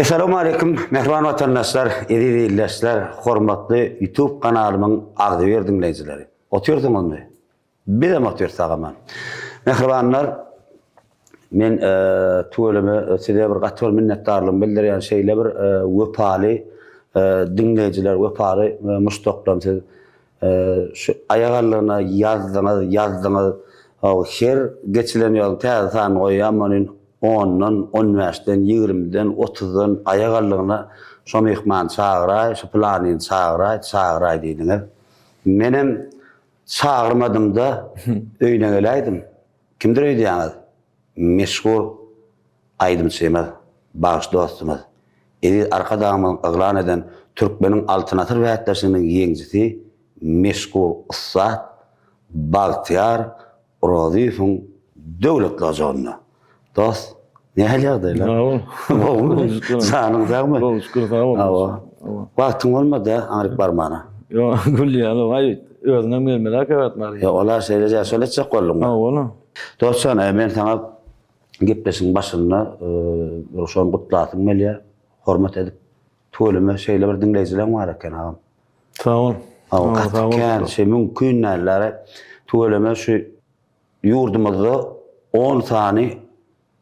Assalamu alaikum, mehriban vatandaşlar, izleyiciler, hormatly YouTube kanalımın Agdyber dinleyijileri. Oturdunuzmu? Bir de otursak mehribanlar, men tuğulamy size bir gatwal minnetdarlygym bildirýän şeýle bir wepaly dinleyijiler, wepaly muştoklam siz şu ayagalygyna ýazdyňyz, her geçilen ýol täze goýýan 10'dan, 15'den, 20'den, 30'dan ayagalygyna şo mehman çagyray, şu planyny çagyray diýdiňiz. Menem çagyrmadım da öýüne geläýdim. Kimdir öýdýäňiz? Meşhur aýdymçymyz, baş dostumyz. Arkadamyň yglan eden Türkmeniň Altynatır wätleşiginiň ýeňjisi, meşhur ussat Bagtyar Rozifoň döwlet lojanyny. Dost, ne halýagdaýlar? Sanyň dagmy? Şükür, sağ ol. Wagtyň bolmady, aňryk barmana. Yo, gülýär, ay özüňem gelmeler käwetmär. Ya olar şeýle söýletjek boldum. Ha, ola. Dostum, men saňa gepleşiň başynda şol gutlatyň melýär, hormat edip tuğulymy şeýle bir dinleyijiler bar eken agam. Sağ ol. Gatken şey mümkün näleri tuğulymy şu ýurdumyzda 10 sany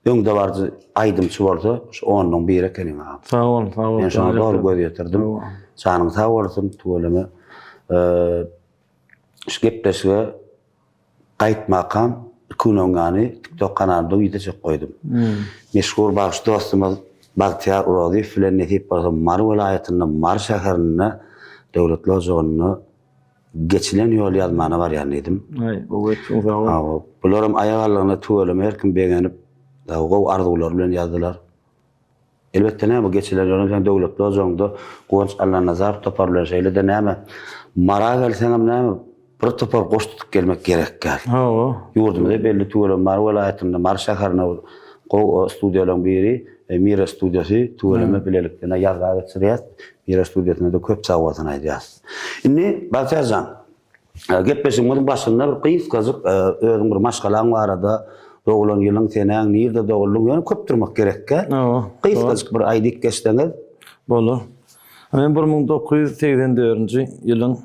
öňde barjy aýdymçy boldy, şu 10'nyň biri ekenim agam. Sağ ol. Men şoňa dogry göz ýetirdim. Sanyň sag bolsun tuğulymy. Şu gepleşige gaýtmakam kunongany TikTok kanalynda ýetişip goýdum. Meşhur baş dostumyz Bagtyar Rozifow bilen netip bolsa Mar welaýatynyň Mar şäherinde döwlet lojanyny geçilen ýol ýazmany bar ýany edim. Bu geçiň sağ ol. Bularym ayagalygyna tuğulymy her kim beğenip gow arzuwlar bilen ýazdylar. Elbetde näme bu geçilen ýolyň döwlet lojanyny Gonç Allah Nazar topar bilen şeýle-de näme mara gelseňem näme bir topar goştup gelmek gerek gel. Ýurdumda belli tuğulymy Mar welaýatynda Mar şäherine gow studiýalaryň biri Mira studiýasy tuğulymy bilelikden ýazga geçirýär. Mira studiýasyna da köp çagwatyny aýdýar. Indi Bagtyarjan, gepleşiňiň başynda bir gysgazyk özüň bir maşgalaň barada doğulan ýylyň seneň nirde doğuldyň ýöne köp durmak gerek gel. Gysgazyk bir aýdyk geçdiňiz. Bolar. Men 1984-nji ýylyň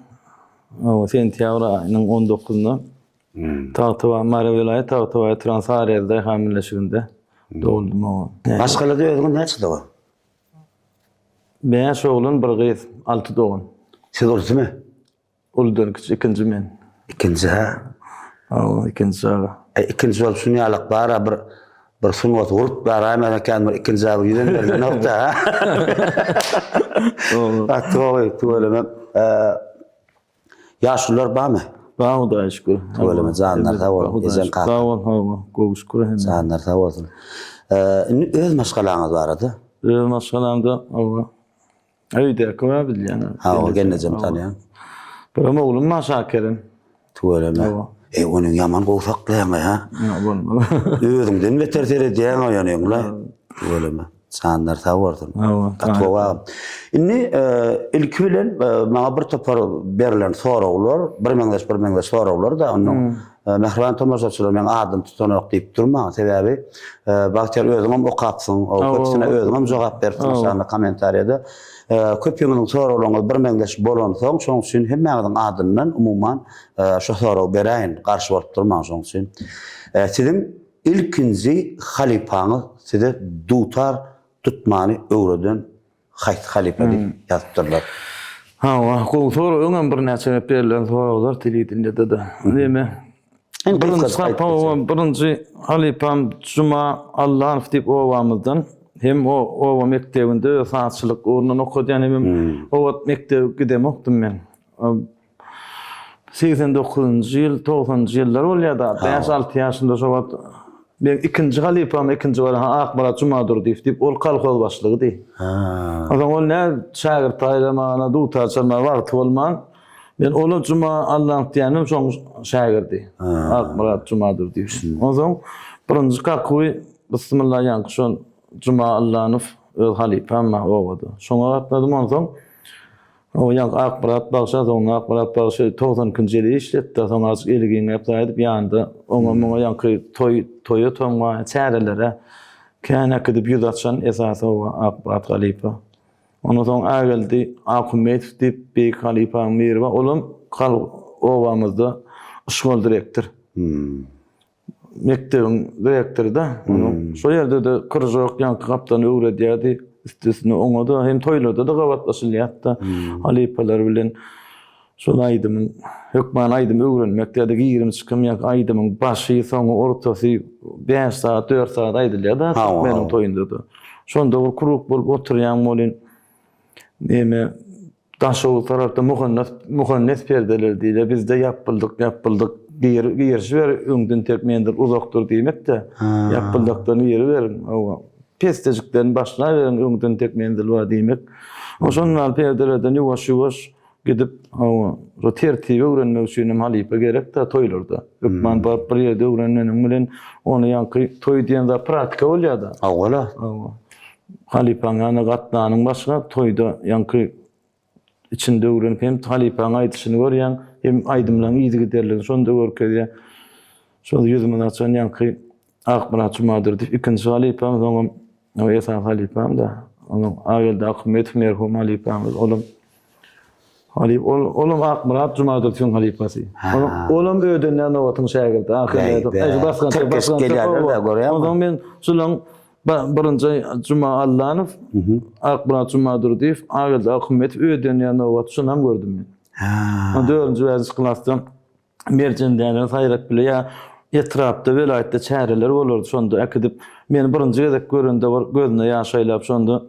sentýabr aýynyň 19-nda Tawtawa Mara welaýaty Tawtawa Transarya'da hamilleşiginde doğuldum. Başgalada özüň näçe dogan? Ben şoğlun bir gys 6 doğun. Siz olsumy? Uldan ikinji men. İkinji ha? İkinji ağa. İkinji ol sunýalyk bara bir sunwat urup bara mekan bir ikinji ağa ýüzen berlen nokta. Tuğulymy ýaşlylar barmy? Bar da şükür. Tuğulymy janlar sag bol. Sağ ol. Gowy şükür. Janlar sag bolsun. Öz maşgalaňyz barady. Öz maşgalamda öýde köme bilýän. O gelnejem tanýan. Bir oğlum maşakerim. Tuğulymy. Onuň ýaman gowsaklaýan ha. Bolmaly. Özüňden beter terediýän oýanyňlar. Tuğulymy. Janlar sag bolsun. Atwa. Indi ilk bilen maňa bir topar berilen sorawlar, bir meňdeş sorawlar da onuň mehriban tomaşaçylar men adym tutanok diýip durma. Sebebi Bagtyar özüňem okapsyň, o köpsine özüňem jogap beripsiň şanda kommentariýada. Köp ýygynyň sorawlaryny bir meňdeş bolan soň şoň üçin hemmäňiň adyndan umumyň şo soraw beräýin, garşy bolup durmaň şoň üçin. Siziň ilkinji halipaňyz size dutar tutmany öwreden halipa diýip ýazdylar. Bu soraw öňem bir näçe berilen sorawlar tilidinde de. Näme? Birinci halipam Cuma Allah'ın diýip owamyzdan hem o mektebinde sanatçylyk ornundan okudýan hem o mektebe gidem okudum men. 89-njy ýyl, 90-njy ýyllar bolýarda. 5-6 ýaşynda şowat men ikinji halipam ikinji bar Akbarat Cumadur diýip ol kalkol başlygy diýip. Adam ol ne şagirt taýlamana dutar çalma wagt bolman. Ben ola Cuma Allah'ın diýenim şoň şagirdi. Akbarat Cumadur diýip. Oňsoň birinji kakuy bismillah ýa şoň Cuma Allah'ın öz halipam owady. Şoňa atladym oňsoň o ýa Akbarat bagşa soň Akbarat bagşa 90-njy ýyly işletdi. Soň azy eligini ýapaýdyp ýandy. Oňa ýa toýa toňma çärelere kän akıdyp ýüz açan esasy o Akbarat halipa. Ondan soň ägeldi Akumet diýip Beyk halipa miri bar. Olam owamyzda şol direktor. Mektebin direktori da. Şo ýerde de kyrjak ýanky kapdan öwredýärdi. Üstesine oňa hem toýlarda da gawatlaşylýar. Halipalar bilen şol aýdymyň hökman aýdym öwrenmekde 20 çykym ýa aýdymyň başy soňy ortasy 5 saat 4 saat aýdylýar da meniň toýunda da. Şonda bir kurup bolup oturýan bolyn neme daşow tarapda muhannes perdeler diýle bizde yapyldyk giyirişi ver öňden tekmendir uzakdyr diýmek de yapyldykdan ýeri berin. Pestejikden başla veren öňden tekmendir bar diýmek. Oşondan perdelerden ýuwaş gidip tertibi öwrenmek üçin halipa gerek da toýlarda. Ökman bar bir ýerde öwrenmenin bilen onu ýanky toý diýende praktika bolýar da. Awala. Halipaň ýany gatnanyň başga toýda ýanky içinde öwrenip hem halipaň aýdyşyny görýän hem aýdymlaryň ýyzy giderligi şonda görkezýär. Şol ýüzüme açan ýanky Akbarat Jumadyr diýip ikinji halipaň soňam o esas halipaň da onuň agelde Ahmet merhum halipaň olam Akbarat Jumadyr diýen halipasy. Olam öýdenden owatyň şägirdi. Ahirde basgan gelýärler da görýär. Onuň men şolaň birinji Juma Allanow Akbarat Jumadyr diýip agelde Ahmet öýdenden owat şonam gördüm men. Dördüncü wezir klasdan merjendälen saýrak bile ýa etrapda welaýetde çäreler bolardy. Şonda akıdyp meni birinji gezek görende gözüne ýaş aýlap şonda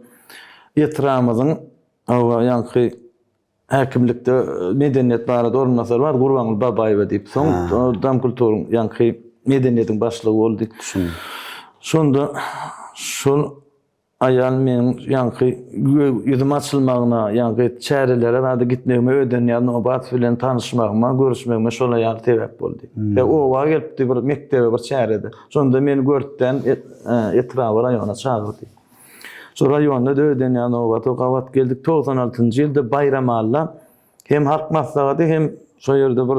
etrapymyzyň ýanky häkimlikde medeniýet barada ornasar bar Gurbanuly Babaýew diýip soň dam kulturyň ýanky medeniýetiň başlygy boldy. Şonda şol aýal meniň ýanky ýüzüm açylmagyna ýanky çärelere bada gitmegime öýdenýän obat bilen tanışmagyma, görüşmegime şol aýal sebäp boldy. Ve o wagt gelipdi bir mektebe bir çärede. Şonda meni görtden etrapy raýona çagyrdy. Şo raýonda öýdenýän obat gawat geldik 96-njy ýylda bayram alla hem halk maslahaty hem şo ýerde bir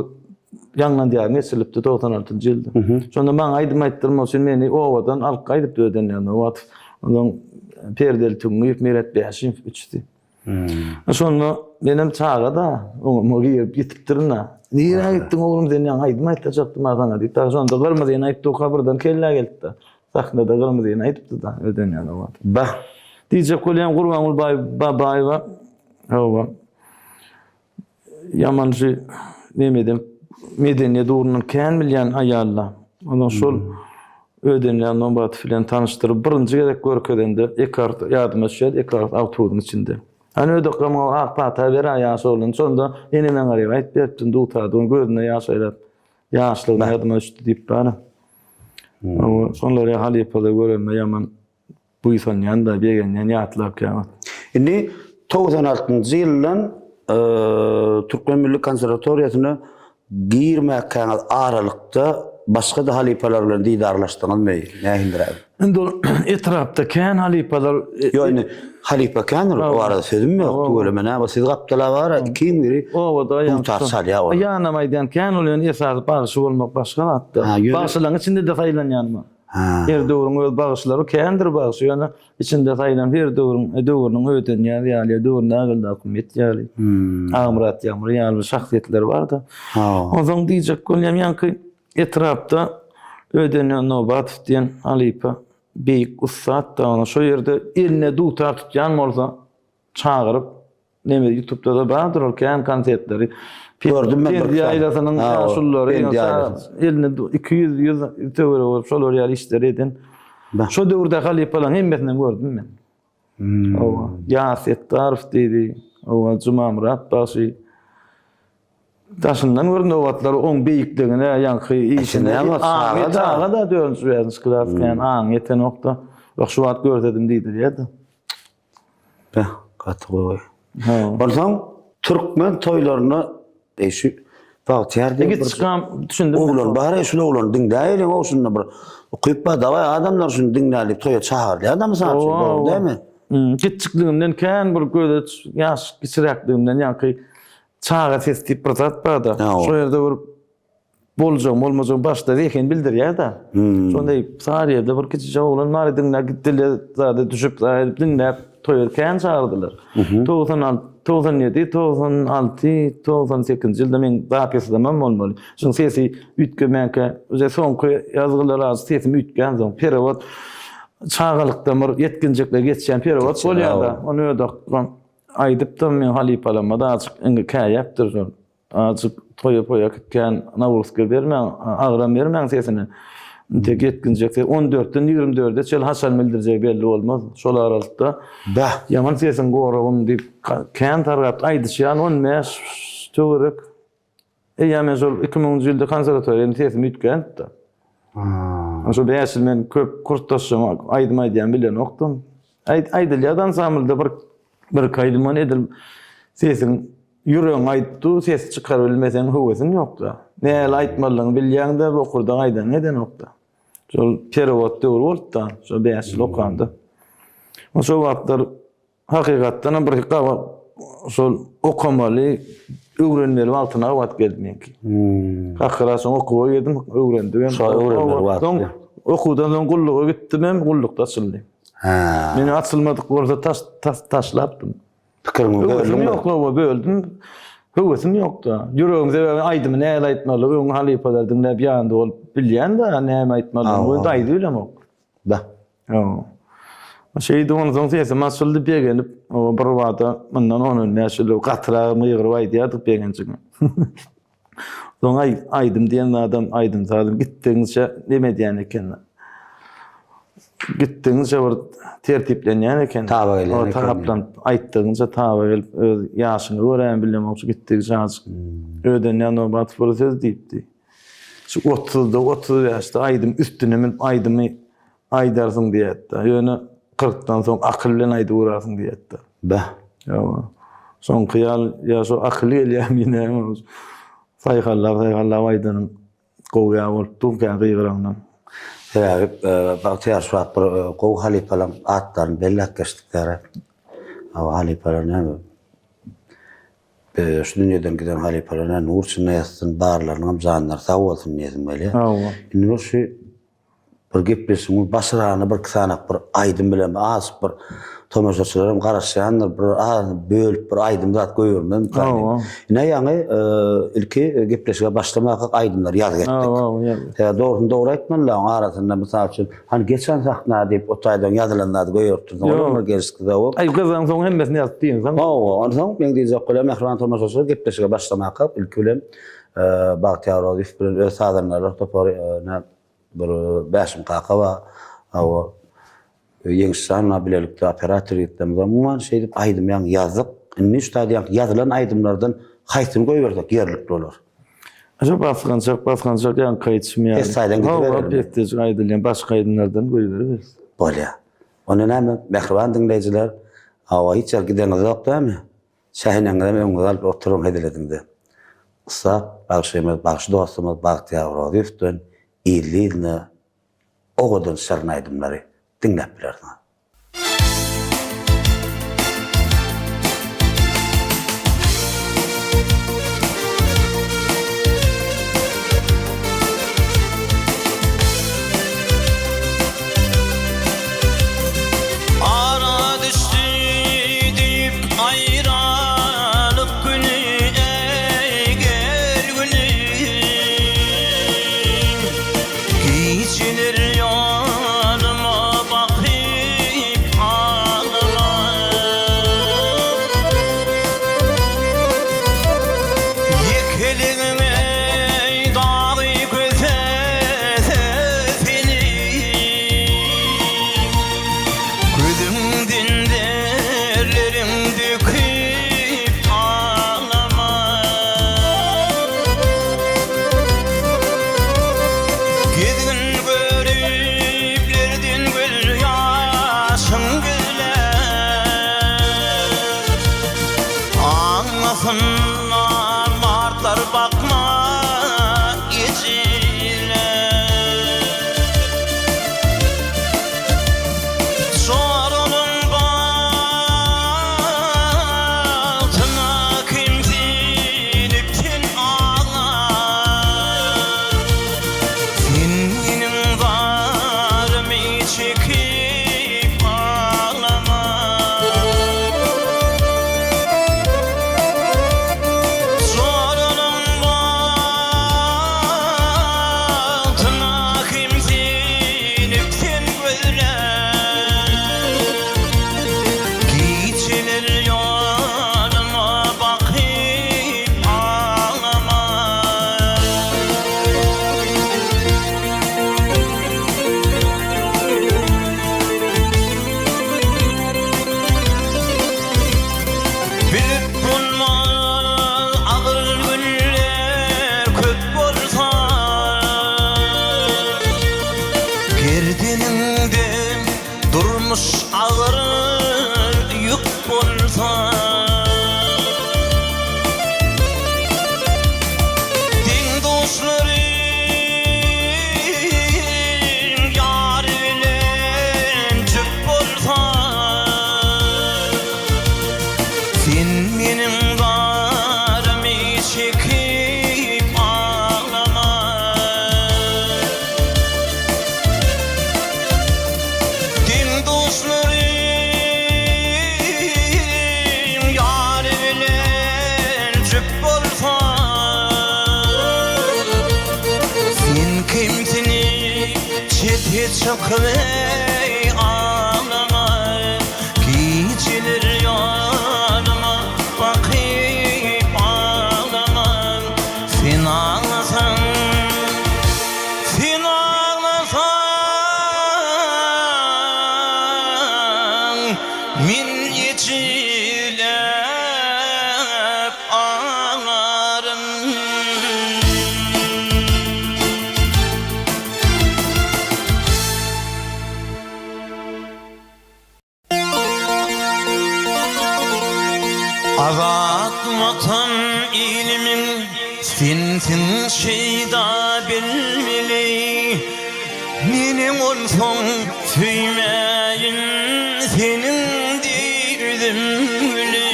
ýanlan diýär nesilipdi 96-njy ýylda. Şonda maňa aýdym aýtdyrmak üçin meni owadan alk aýdyp öýdenýän obat. Ondan perdeli tüňüp meret beşin üçdi. Şonu benim çağda o girip gitipdirna. Niye gittin oğlum sen ýa aýdym aýtajakdym aňa diýip. Ta şonda gyrmyzy ýene aýtdy kabyrdan kelle geldi. Sahnada gyrmyzy ýene aýdypdy da ödenýän o wagt. Bah. Diýjek bolýan Gurbanuly Babaýew hawa. Yamanjy nemedem medeniýet ugrundan kän bilýän aýallar. Ondan şol ödenýän nobat bilen tanıştyryp birinji gezek görkezende ekart ýadyma düşýär, ekart awtobusyň içinde. Hani ödekama Akbata ber ýaş bolun, şonda ene men garyp aýtyp berdim dutady, onu gözüne ýaş aýlap, ýaşlygyna ýadyma düşdi diýip bara. Şonlara halipada görelme ýaman bu insan ýanda begenýän ýatlap kämat. Indi 96-njy ýyldan Türkmen Milli Konservatoriýasyna girmäkäň aralykda başga da halipalar bilen diýdarlaşdyňyzmy? Nähildirä? Indi etrapda kän halipalar ýöne halipa kän o arada sözüm ýok. Böyle mena siz gapdalar bar, iki biri. O da ýa. Tarçal ýa. Ýa namaýdan kän bolýan esas bagyşy bolmak başga atdy. Bagyşlaryň içinde de saýlanýanmy? Her döwrüň öz bagyşlary kändir bagyşy ýa içinde saýlan her döwrüň öýdenýär ýaly döwrüne agylda Akumet ýaly. Amrat ýamry ýaly şahsiýetler bar-da. Oňdan diýjek bolýan ýanky etrapda ödenýän nobat diýen halipa beýik ussat da şo ýerde eline dutar tutýan bolsa çagyryp neme YouTube'da da bardyr ol kän konsertleri gördüm men bir ýaýlasynyň ýaşullary eline 200 töwere bolup şol ýaly işleri eden. Şo döwürde halipalar hemmetinden gördüm men. O Ýaset Tarif diýdi, o Juma Murat Basy daşyndan görünýär owatlary oň beýikligine ýanky işine ýa da döwürsüz klasdan aň ýeten nokta. Bak şu wagt gördedim diýdi ýa-da. Beh, gatgoý. Bolsaň türkmen toýlaryna eşi wagt ýerde git çykam düşündim. Oglan bara şunu oglan diňdäýler o şunu bir okyp badawa adamlar şunu diňdälip toýa çağırdy. Adam saçy diými? Gitçikligimden kän bir göze ýaş geçirekligimden ýanky çağa sesli protest barda. Şo ýerde bir bolacak, bolmajak başda eken bildirýär da. Şonday Sariyede bir kiçi joglan mary dinle gitdiler, zada düşüp dinläp toýarken çağırdylar. 97, 96, 98 ýylda men zapyslymam bolmaly. Şoň sesi ütgemäke, öze soňky ýazgylar az sesim ütgen soň perewod çağalykda bir yetkinjekle geçen perewod bolýarda. Onu ödäkden aýdypda men halipalama da açyk enge käýäpdir. Açyk toýa gitken Nawruzga bermän, agram bermän sesini. Tek yetkinjekde 14-den 24-de çel hasal bildirjek belli bolmaz. Şol aralykda ýaman sesin goragym diýip kän tarap aýdyşýan 10 mes töwerek. Ýa-me şol 2000-nji ýylda konserwatoriýany sesim ütgen da. Şol beýäşil men köp kursdaşym aýdym bilen okdum. Aýdylýar ansamblda bir kaýdyman edil sesin yüreğin aýtdy, ses çykar bilmesen höwesin ýokda. Näle aýtmalygyny bilýäňde bu okurda aýdan neden okda. Şol perewod döwür bolda, şol beýäşil okandy. Şol wagtlar hakykatdan bir şol okamaly, öwrenmeli wagtyna wagt geldi menki. Hakyrasy okuwa gedim, öwrendim. Şol öwrenmeli wagt. Okudan soň gulluga gitdim, gullukda açyldy. Meni açylmadyk bolsa taşlapdym. Pikirimi böldüm. Höwesim ýokda. Yüreğimde aýdym näle aýtmaly, öň halipalar dinläp ýandy ol bilýän da näme aýtmaly, bu daýdy bilemok. Da. Ýa. Şeýdi onu soň sesim açyldy begenip, o bir wagtda mundan onun näşeli gatragym ýygyryp aýdýardyk begençiň. Soň aýdym diýen adam aýdym zadym gitdiňizçe neme diýen eken. Gitdiňizçe bir tertiplenýän eken. Taba gelýän eken. O tarapdan aýtdygyňça taba gelip öz ýaşyny ören bilemek gitdiňizçe öden ýany batyp bir söz diýipdi. Şu 30 ýaşda aýdym üstüne men aýdymy aýdarsyň diýetdi. Ýöne 40-dan soň akyl bilen aýdy urasyň diýetdi. Ýa. Soň kyýal ýa şu akly elýär sayhallar aýdynyň gowya bolup durýan gyýgyranyň. Baktiyar şu bir gow halipalam atlaryny bellek geçdikleri. Halipalar näme? Şu dünýeden giden halipalar nurçyna ýatsyn barlarynyň janlar sag bolsun diýmeli. Indi şu bir gepleşim başarany bir kısanak bir aýdym bilen az bir tomaşaçylarym garaşýanlar bir bölüp bir aýdym zat goýurmam. Näýäňi ilki gepleşige başlamak aýdymlar ýaz getdik. Dogry aýtmalylar arasynda mysal üçin hani geçen sahna diýip otaýdan ýazylanlar goýurdy. Olur gerçekde o. Gazan soň hemmesini ýazdyň. Onu soň men diýjek goýam mehriban tomaşaçylar gepleşige başlamak ilki bilen Bahtiyar Rauf bilen öz sadanlar topar bir başym qaqaba o ýeňişan bilelikde operator etdim. Umuman şeýdip aýdym ýa ýazyk. Indi stadiýan ýazylan aýdymlardan haýsyny goýberdik ýerlik bolar. Aşağı baskançak ýa gaýtşmy ýa. Esaýdan gitberler. Aýdylýan başga aýdymlardan goýberýär. Bolýa. Onu näme? Mehriban dinleýijiler, awa hiç gideňiz ýok dämi? Şäherňizde men galyp oturup ediledimde. Kısa bagşy dostumyz Bahtiyar Rauf'dan ýyllyny ogadyn şerň aýdymlary dinläp bilerdiň. Geçilir yanıma bakayım çekip ağlama. Zorunun altına kimsinip sen böyle geceler yanıma bakıp ağlama. Bilip bulmaz ağır günler köp bolsa, gerdeninde durmuş ağır yük bolsa, din dostların yar bilen cüp bolsa, sen benim garımı çekip ağlama. Din dostlarım yar bilen cüp bolsa, sen kimsini çete çıkıp ağlama. Geceler yanıma bakıp ağlama. Sen ağlasan, sen ağlasan, min içilep ağlarım. Azat vatan ilmin sensin şeyda bilmeli. Menin olsun söymeyin senin derdim bile.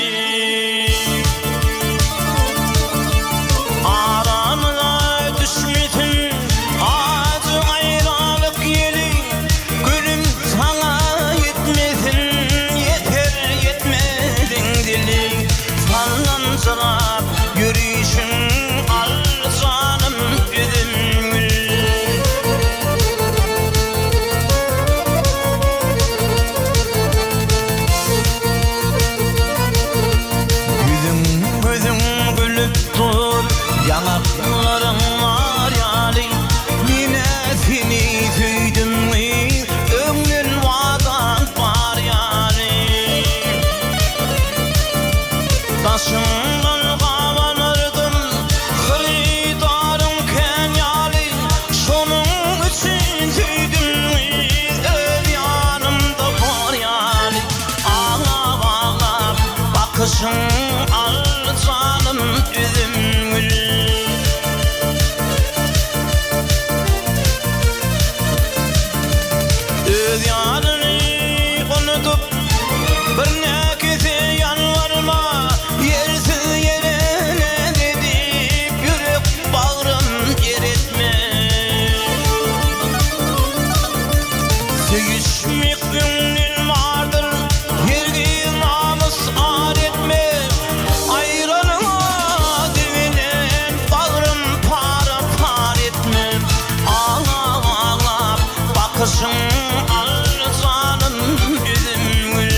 Aramıza düşmesin acı ayrılık yeli. Gülüm sana yetmesin, yeter yetmedin dili. Sallansırap yürüyüşün al canım üzüm gül. Gözüm gözüm gülüp dur, yanaklarım var yani. Yine seni söyledim mi, ömrün vadan var yani. Taşımdan kavanırdım, hırdarım kenyali. Şunun için söyledim mi, öl yanımda var yani. Ağlap ağlap bakışın al canım üzüm gül. Öz yanını unutup bir nekisi yalvarma. Yersiz yere ne dedip yürek bağrım eritme. Sevişmek gönlün vardır, yergi namus ar etme. Ayrılığa divinen bağrım para par etme. Ağlap ağlap bakışın al canım üzüm gül.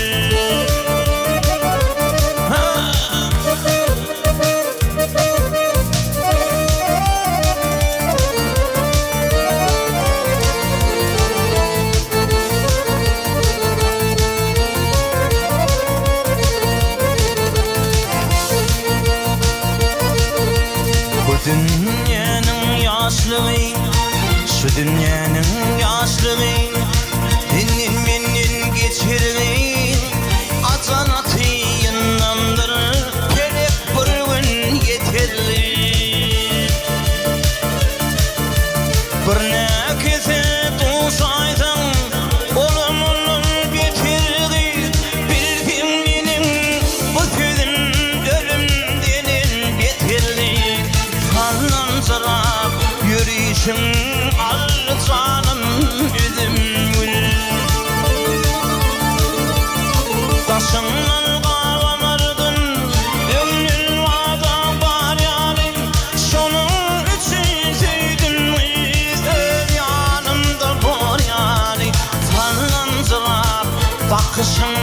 bakışın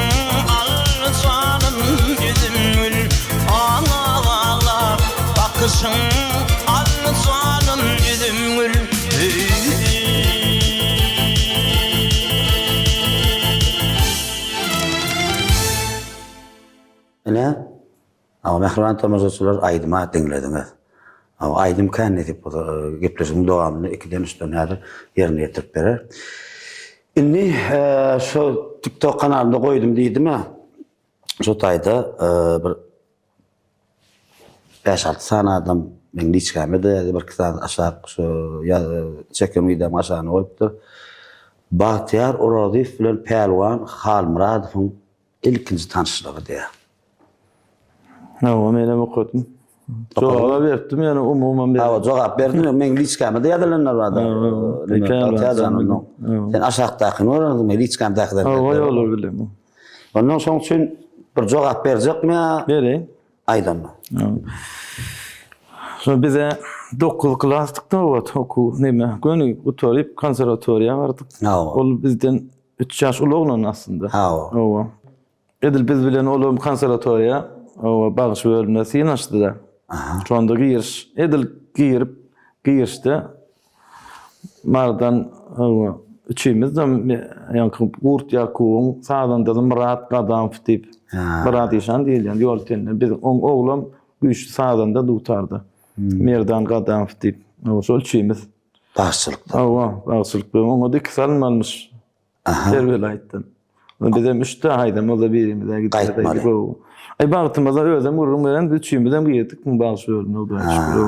alcanım yüzüm gül ağlar bakışın alcanım yüzüm gül Ne? Ama mehriban tomuzçular aydıma dinlediniz. Ama aydım kan edip gepleşim devamını 2'den 3'ten nädir yerine getirip berer. Inni şu TikTok kanalında koydum deydim ha. Şu tayda bir 5-6 sana adam men hiç gelmedi. Bir kısa aşağı şu çekim videom aşağıya koyuptu. Bahtiyar Uradif bilen Pelwan Halmuradov'un ilkinci tanışlığı diye. Ha, men okudum. Cevap verdim yani umuman bir. Ha, cevap verdim. Men hiç gelmedi. Yadalanlar vardı. Sen aşağıdakini öğrendin mi? Hiç gelmedi. Ha, öyle olur bilem. Ondan sonra için bir cevap verecek mi? Vereyim. Aydan mı? Sonra bize 9 klaslıkta oku neme gönü oturup konservatoriya vardık. Ol bizden 3 yaş uluglan aslında. Ha. Edil biz bilen olum konservatoriya o bağış bölümüne yanaştı da. Şu anda giriş. Edil girişte mardan üçümüz de yani Kurt Yakuv'un sağdan da Murat Kadam tip. Murat işan değil yani yol tenine biz oğlum güç sağdan da tutardı. Merdan Kadam tip. O sol üçümüz. Başçılıkta. Başçılık bu. Onu dik salınmamış. Her velayetten. Bizim 3 aydım o da birimize gittik. Ay baktığımızda özüm vururum veren üçümüzden gittik mi başlıyorum o da şükür.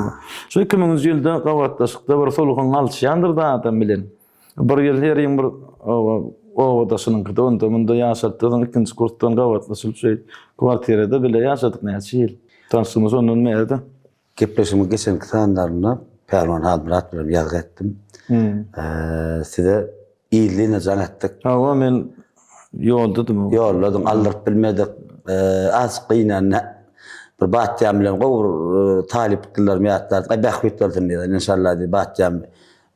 Şu 2000 yılda Qavatdaşıqda bir soluğun alçyandır da adam bilen. Bir yıl herin bir o odasının kıda onda yaşattığın ikinci kursdan Qavatdaşık şey kvartirede bile yaşadık näçe yıl. Tanıştığımız onun meyde. Gepleşimi geçen kıtanlarına Pelwan Halmurat bilen yazg ettim. Size iyiliğine can ettik. Ha, men yolladım. Aldırıp bilmedik. Az qıyna bir batjam bilen gowur talip kıllar miyatlar. Ay bahwetlerdim dedi. İnşallah dedi batjam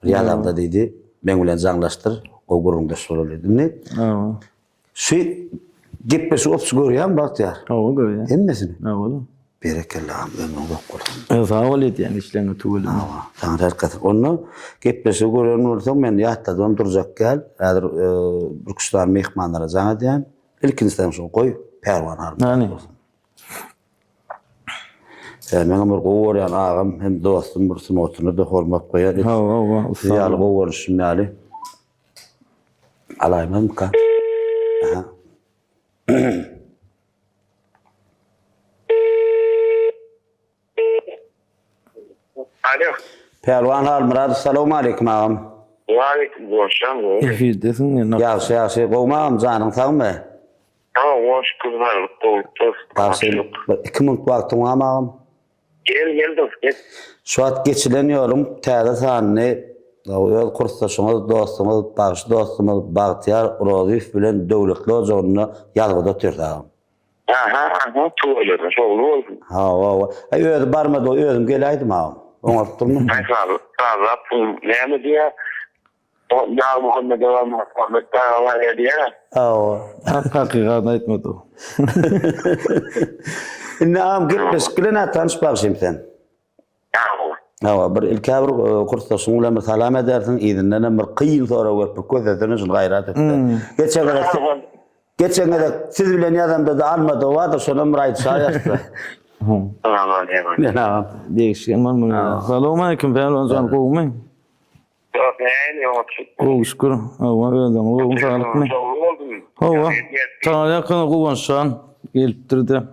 bir adamda dedi. Men bilen janlaştır. O gurunda şol dedim ne? Şu gepleşip opsu görýän bahtiyar. Görýän. Hemmesini. Ola. Berekellahım ben onu Sağ ol yani işlerini tuğulun. Tanrı herkes. Onu gepleşip görýän bolsam men ýatladım durjak gel. Häzir Türkistan mehmanlara jaňa diýen. İlkinciden şu koy Pelwan Halmurat. Men bir gowurýan agam hem dostum bir smotunu da hormat goýar. Ha. Ýaly gowuruşum ýaly. Alaýmam ka. Aha. Alo. Pelwan Halmurat, assalamu aleykum agam. Waaleykum selam. Efirdesin ya. Ýaşy, gowmam janyň sagmy? Ha, hoş kızlar. Başyl 2 minut wagtyň var agam. Geldim. Şu at geçileniyorum. Täze sanyny o kursdaşyňyz, dostumyz, baş dostumyz Bahtiyar Uradif bilen döwletli ojagyna ýazgyda türdäm. Aha, tuğladım. Şoğlu oldum. Ha. Ay özüm barmadı, özüm gelaydım agam. Oňapdyrmy? Ay sağ ol. Näme diýär? O ya Muhammed devam Muhammed taala diýär. Ha. Hakykat aýtmady. Inne agam gitmiş kilene tanışpakşym sen. Ha, bir ilkabir kursdaşyň bilen bir salam edersin, izinden bir kıyın sonra görüp közetini şol gaýrat etdi. Geçen gede siz bilen ýadamda da almady wadyr şonu muraýat şaýaşdy. Tamam. Değişken var mı? Selamun aleyküm Pelwan can gowmy? Yok, ne Şükür. Ha, öldüm. Gowum sağlıkmy? Ha, taňa ýakyn gowunşan gelipdirdi.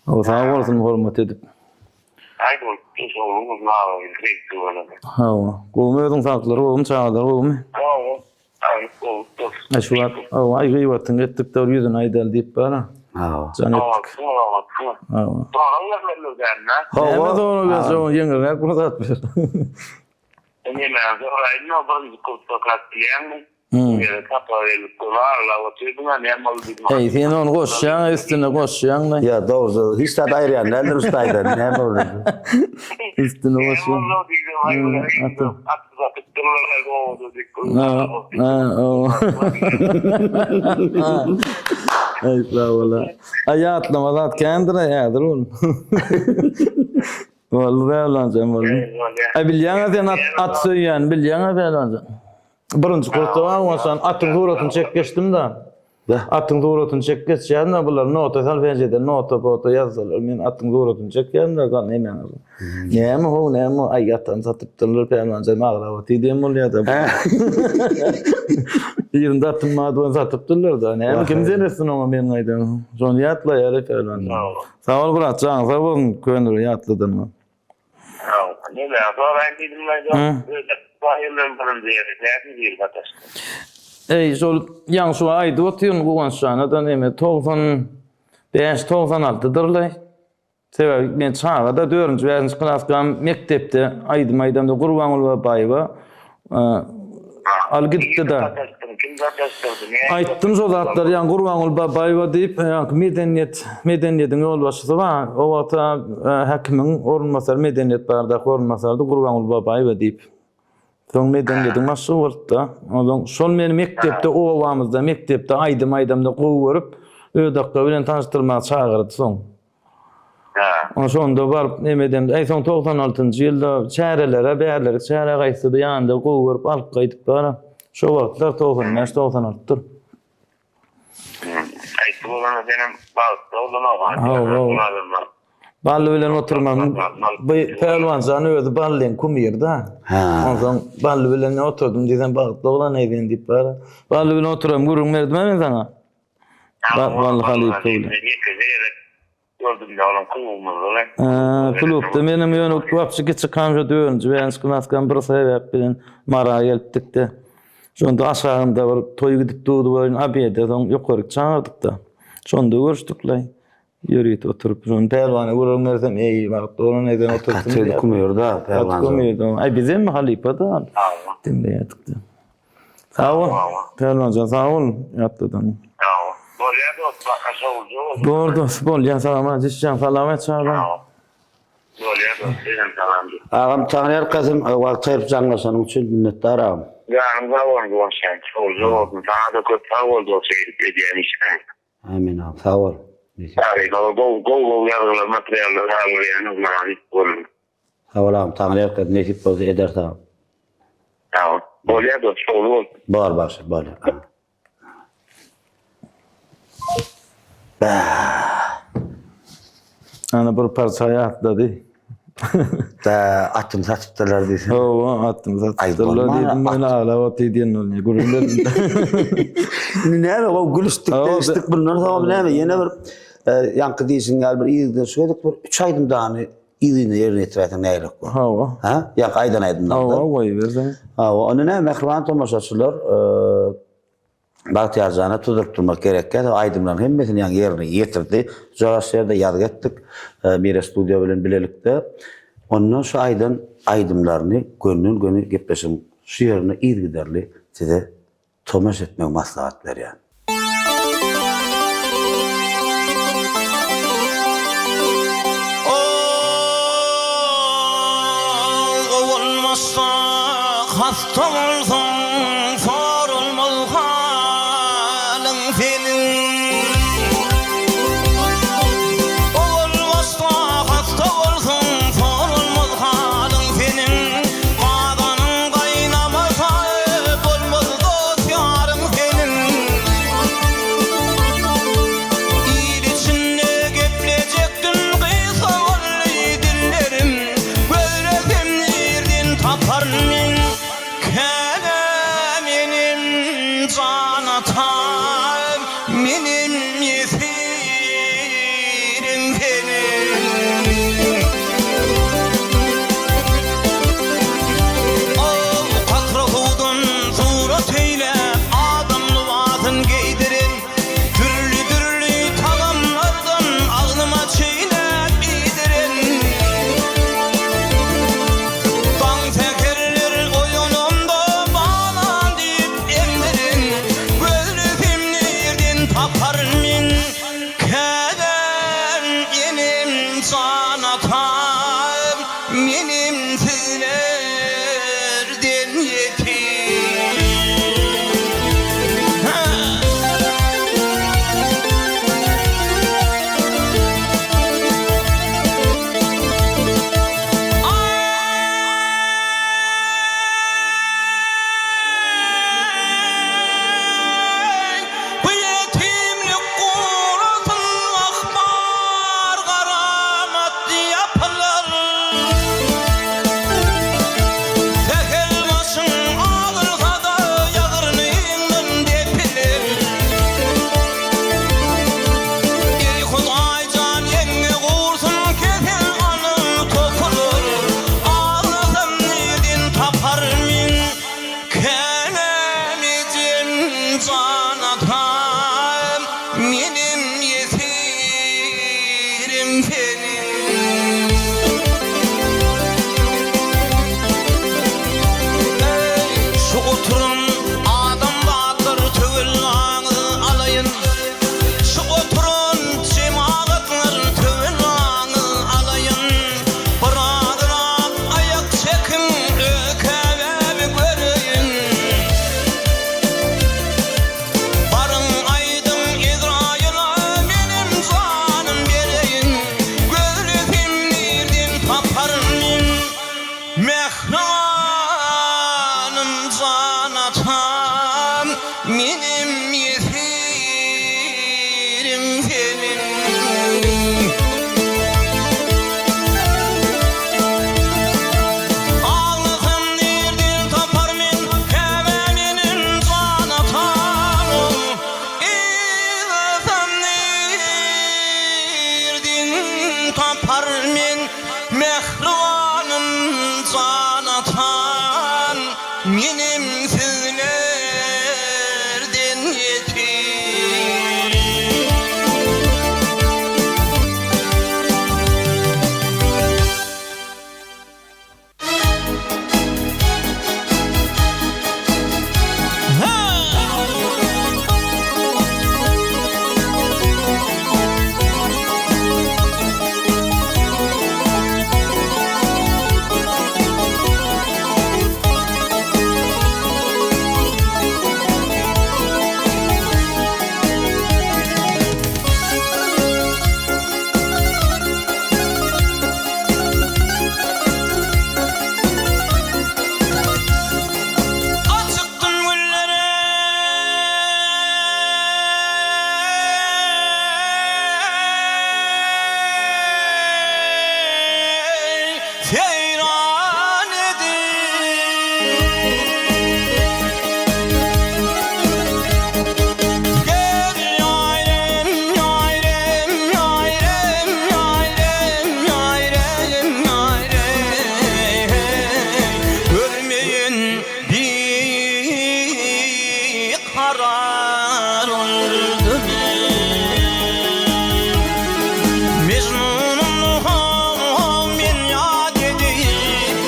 O sağ bolsun hormat edip. Ay bu şoğlumuz nawa ilgili bolady. Ha, gowmy özüň saklary gowum çağlar gowmy? Ha, Şu wagt, ay gıýbatyn etdik de ýüzüne aýdal diýip bara. Ha. Can etdik. Ha. Näme doğru gözü ýeňe gurzat ber. Hey, sen onu goşýan, üstüne goşýan da. Ya doğru. Hiç de aýrýan, näler ustaýdy, näme boldy? Üstüne goşýan. Dikkalar oldu. Ay sağ ol. Hayatla mazat kendine yadır oğlum. Vallahi öğreneceğim vallahi. Ay bilyana sen at söyleyen bilyana öğreneceğim. Birinci kurtu var ama sen atın doğrusunu çek geçtim da. Atın doğrusunu çek geçeceğim de bunlar nota salfencede nota yazdılar. Men atın doğrusunu çekeceğim de kan hemen. Neymi o neymi ayattan satıp durur permanca mağrava tidem oluyor da. Yerinde atın madıvan satıp durur da. Neymi kim zenesin ama benim aydan. Son yatla yere permanca. Sağ ol bırak can sağ ol könür yatladın mı? Ne ne ben dedim ben bayılırım falan diye. Ne diyeyim arkadaş. Ey şol ýaňşy aýdy otyň goňşanadan eme 95-96-dyrly. Sebäbi men çağda 4-nji wärnç klasga mektepde aýdym-aýdymda Gurbanuly Baýba al gidipdi da. Aýtdym şol zatlar ýa Gurbanuly Baýba diýip medeniýetiň ýol başçysy bar. O wagtda hakimiň orunmasary medeniýet barda orunmasardy Gurbanuly Baýba diýip. Soň medeniýetiň başçysy boldy da. Oňdan şol meni mektepde owamyzda mektepde aýdym-aýdymda gowy görüp öýdakda bilen tanıştyrmagy çagyrdy soň. Şonda barıp nemedem ay soň 96-njy ýylda çärelere bärleri çäre gaýsydy ýanynda gowy görüp alyp gaýdyp bara. Şo wagtlar 95-96-dyr. Aýdyp bolana benim bağlı Ballı bilen oturmam. Bu pelwanjany özü ballyň kumyr da. Ondan ballı bilen oturdum diýsem bagtda bolan edin diýip bara. Ballı bilen oturam gurrun berdim men sana. Vallahi halyp boldy. Gördüm de olan kulübümüzde. Kulüpde benim ýöne wapşy geçikanja döňji wärnç klasgan bir sebäp bilen mara gelipdik de. Şonda aşagynda bir toý gidip durdy bolan abiyede soň ýokaryk çağırdyk da. Şonda görüşdükler. Yürüyüp oturup şunu pervane vurun versem ey bak doğru neden otursun Katıl kumuyor da pervane. Kumuyor. Ay bizim mi halipa da? Dinle yatık da. Sağ ol. Pervane sağ ol. Yattıdan. Doğru bol ya salamat işcan salamat çağırın. Ağam tanrılar kızım vakti canlasanın için minnettar ağam. Yani var bu şans. Oldu. Daha da kötü oldu o şey diyen işte. Amin ağam sağ ol. Go yazılı materyalleri alırken uzmanlık. Sağ ol ağam tanrılar kızım nekip bozu eder ağam. Tamam. Bolya da çoğulu. Bağır başı böyle. Ana bir parçaya atladı. Da attım saçıptalar diyorsun. Oo attım saçıptalar dedim ben hala o tediyen oluyor. Gururlar. Ne o gülüştük demiştik bunlar tamam ne yine bir yankı diyorsun galiba iyi söyledik 3 aydım daha hani iyiliğini yerine itiratın neylik bu. Ha? Yak aydan aydım. Koy versen. Onu ne mehruban tomaşaçılar Bahtiyar Can'a tutup durmak gerekken aydımların hemmesini yani yerine getirdi. Coğrafyada yad ettik. Bir stüdyo bilen bilelikte. Ondan şu aydımlarını gönül gepleşim şu yerine iyi giderli size tomaş etmek maslahatlar yani. Olmazsa hasta olsan sorulmaz halin senin. Olmazsa hasta olsan sorulmaz halin senin. Qadanın qaynamasa olmaz dost yarın senin. İyil içinde geplecektin kıysa vallahi dillerim. Taparmin kelaminin canatar minim yesirim benim. Ol patrahudun surat eyle adamlı vatın giydirin. Türlü tagamlardan ağlıma çeylep idirin. Tapar yesirim senin. Ağlasam nereden tapar men hevenin canatanım. Ağlasam nereden tapar men mehruanım canatan. Benim sizlerden yetim. Açıktım güllere seyran edin. Gel yayrem, yayrem, yayrem, yayrem, yayrem, yayrem. Görmeyin bir karar oldu. Mecnunum men yad edeyim,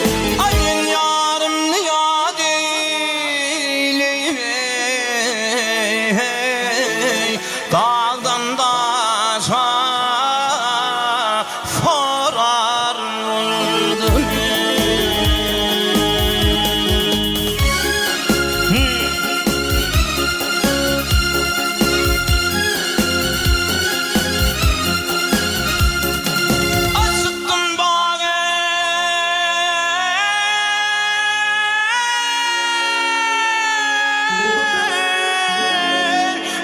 ay men yarımni yad eyleyim. Dağdan daşa forar oldum. Açıktım bağı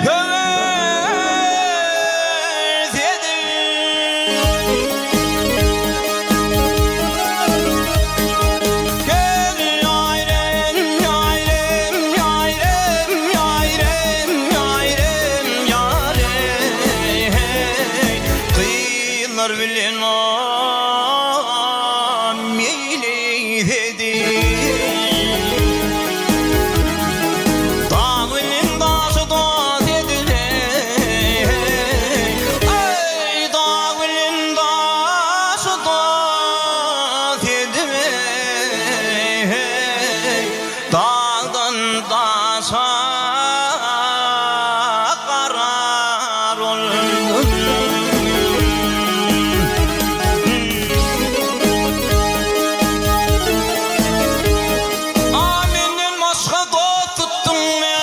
höz edin. Gel yayrem, yayrem, yayrem, yayrem, yayrem, yayrem. Kıyılar bilen o meyleydi. Dağ bilen daşı dost ediler. Ay dağ bilen daşı dost ediler. Dağdan daşa karar oldum. Aminden başka dost tuttum ben.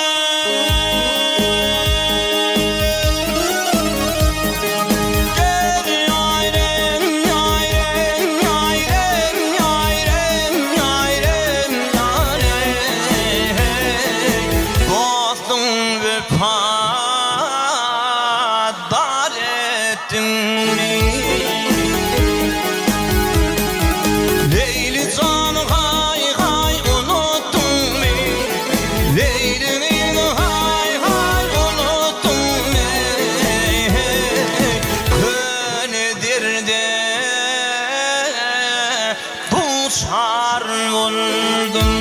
Gel yayrem, yayrem, yayrem, yayrem, yayrem, yayrem. Dostum vefadar ettin beni. Leyli canı hay hay unuttun beni. Leyli'nin hay hay unuttun beni. Könedir de duçar oldum.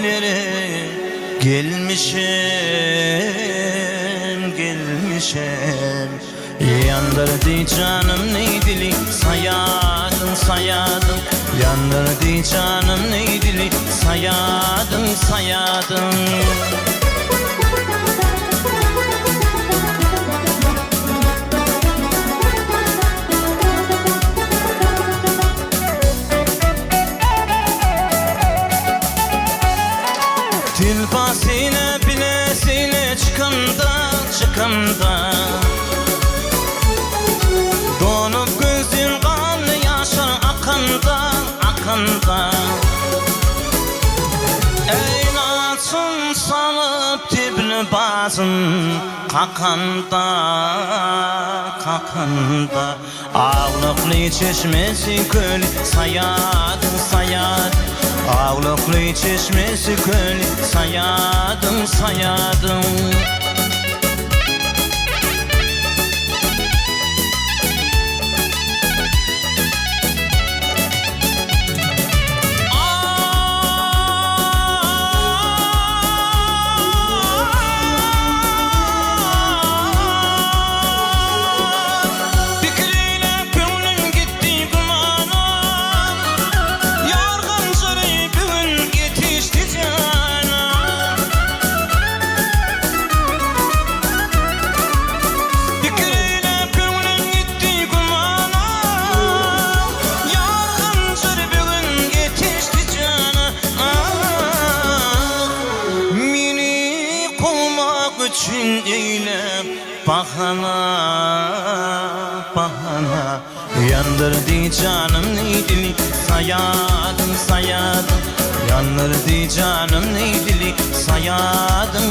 ileri gelmişim Yandırdı canım neydili sayadın Yandırdı canım neydili sayadın Tilbasıyla bilesiyle çıkanda Donup gözün kanlı yaşar akanda Eylatın salıp dibini bazın kakanda Ağlıklı çeşmesi köl sayadın Ağlıklı çeşmesi köl sayadın bahana Yandırdı canım neydili sayadın Yandırdı canım neydili sayadın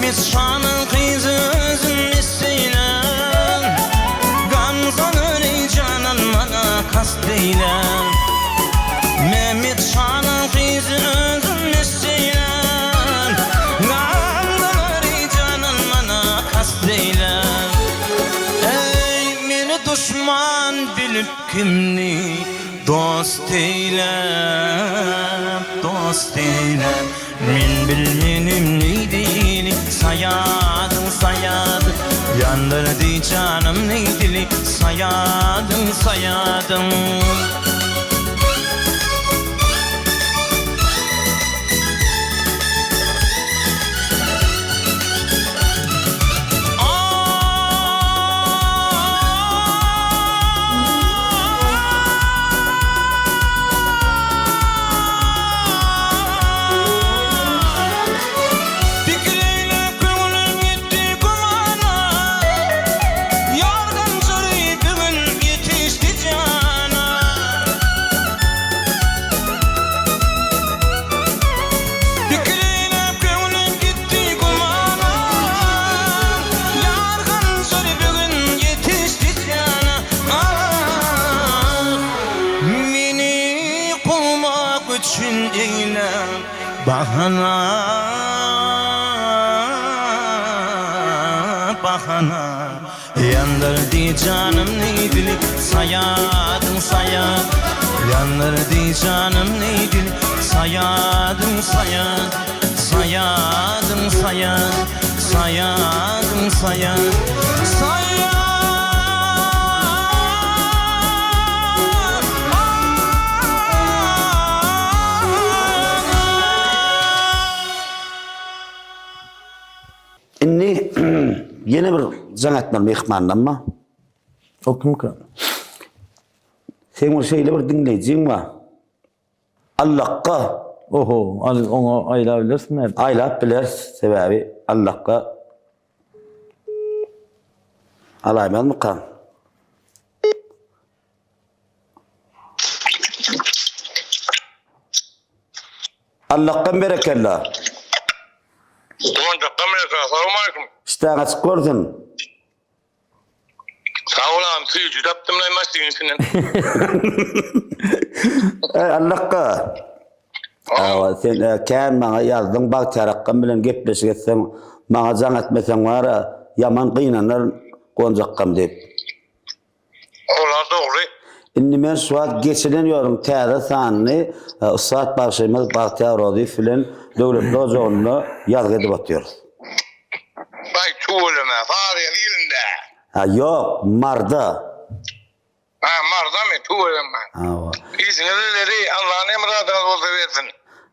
Mehmet Şah'ın kızı özüm isteylem Gamzanır canan bana kasteylem Mehmet Şah'ın kızı özüm isteylem Gamzanır canan bana kasteylem Ey beni düşman bilip kimni dost eylem Min bilmenim neydili sayadın Yandırdı canım neydili sayadın Bahana Yandırdı canım neydili sayadın Yandırdı canım neydili sayadın Inni yeni bir zanatlar mehmandan mı? O kim ki? Sen o şeyle bir dinleyicin var. Allah'a. Oho, onu ayılabilirsin mi? Aylap bilir sebebi Allah'a. Alayman mı kan? Allah'tan berekallah. Ulan Amerika, selamun aleyküm. İşte açık gördün. Sağ ol ağam, suyu cüdaptım lan maçtığın içinden. Allah'a. Sen kän bana yazdın Bahtiyar Akkam bilen gepleşip etsen, bana can etmesen var yaman kıynanar Goncakkam deyip. Olar doğru. Indi men şu an geçileniyorum täze sanny Üstad Başymyz Bahtiyar Rodif bilen döwlet lojogyny ýazgy edip atýarys. Bay tuğulama, Fariye dilinde. Ha yok, marda. Ha, marda mı tuğulama? Ha. İzmirlileri Allah'ın emradına olsa versin.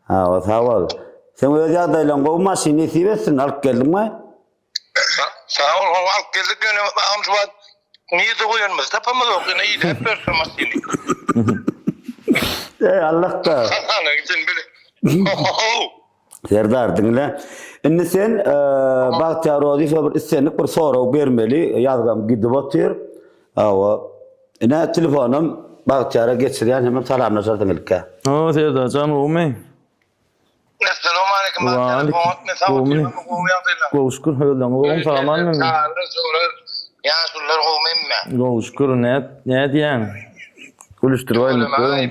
Ha, sağ ol. Sen o ýagdaýlaryň bu maşyny siwetsin, alyp geldinmi? Sağ ol, alıp geldik yönü. Ağam şu an niyeti koyunmaz. Tapamaz yok. Yine iyi de hep versin seni. Allah da. Ana gitsin böyle. Serdar dinle. Indi sen Bahtiyar Rodif'e bir istenlik bir soraw bermeli. Ýazgam gidip atýar. Awa. Ine telefonum Bahtiyar'a geçirýän hemen salamlaşardym ilke. O Serdar can umy. Assalamu alaikum. Goşkur hölen oğlum tamam mı? Yaşlılar olmayayım mı? Goşkur ne diýen? Kuluşturayım.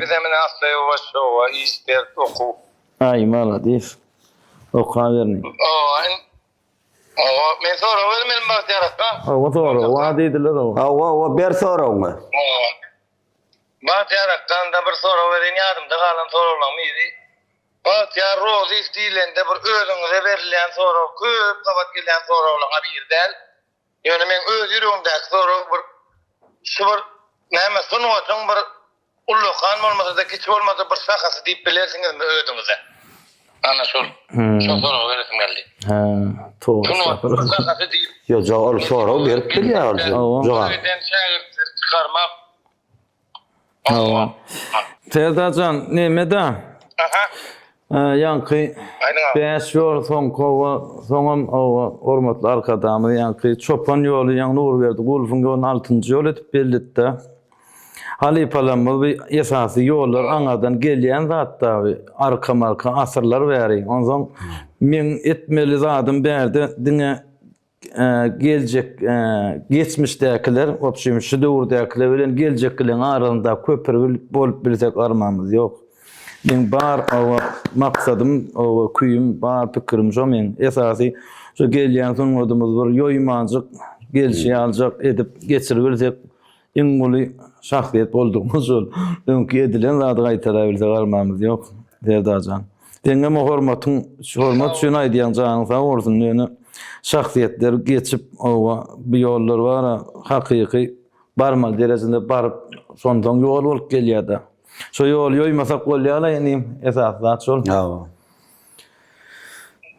Bir de men hasta yavaş yavaş ister oku. Ay maladies. O kaderni. Men sonra benim Bahtiyar Akkam. O doğru. O dediler o. Awa ber sorawmy? Bahtiyar Akkam'da bir soru verin yadımda kalan sorular mıydı? Bahtiyar Rodif dilinde bir özüňize berilen soru, köp kabat gelen sorular bir del. Yani men öz ýüregimdäki soru bir şur näme sunuwatyň bir ullukan bolmasa da kiç bolmasa bir şakasy diýip bilersiňizmi özüňize? Ana şol. Şol soru veresim geldi. Ha, toğru. Sunuwatyň bir şakasy diýip. Yo, jogol soraw berip bilýär. Jogol. Öýden şagirdler çıkarmak. Tamam. Serdarcan nemede? Aha. Yankı Aynen. 5 yol son kova sonam hormatly arkadamy yankı çopan ýoly ýa nur berdi. Gulfun ýolun 6-njy ýol etip belletdi. Halipalanma bir esasy ýollar aňadan gelýän zatda arka asyrlar bäri. Ondan men etmeli zadym berdi. Diňe gelecek geçmişdekiler, opşym şu döwürdekiler bilen geleceklerin arasında köpür bolup bilsek armamız yok. Men bar o maksadym, o küýüm, bar pikirim şo men esasy şu gelýän soňadymyz bir ýoýmanjyk gelişi aljak edip geçirirsek iň uly şahsiýet boldugymyz ol. Öňki edilen zady gaýtara bilsek armamız yok. Serdarjan. Deňe hormat şunu aýdýan janyň sag bolsun ýöne şahsiýetler geçip bir ýollar bar, hakyky barmal derejesinde barıp sondan ýol bolup gelýär. Şo ýol ýoýmasak bolýar ýani esas zat şol.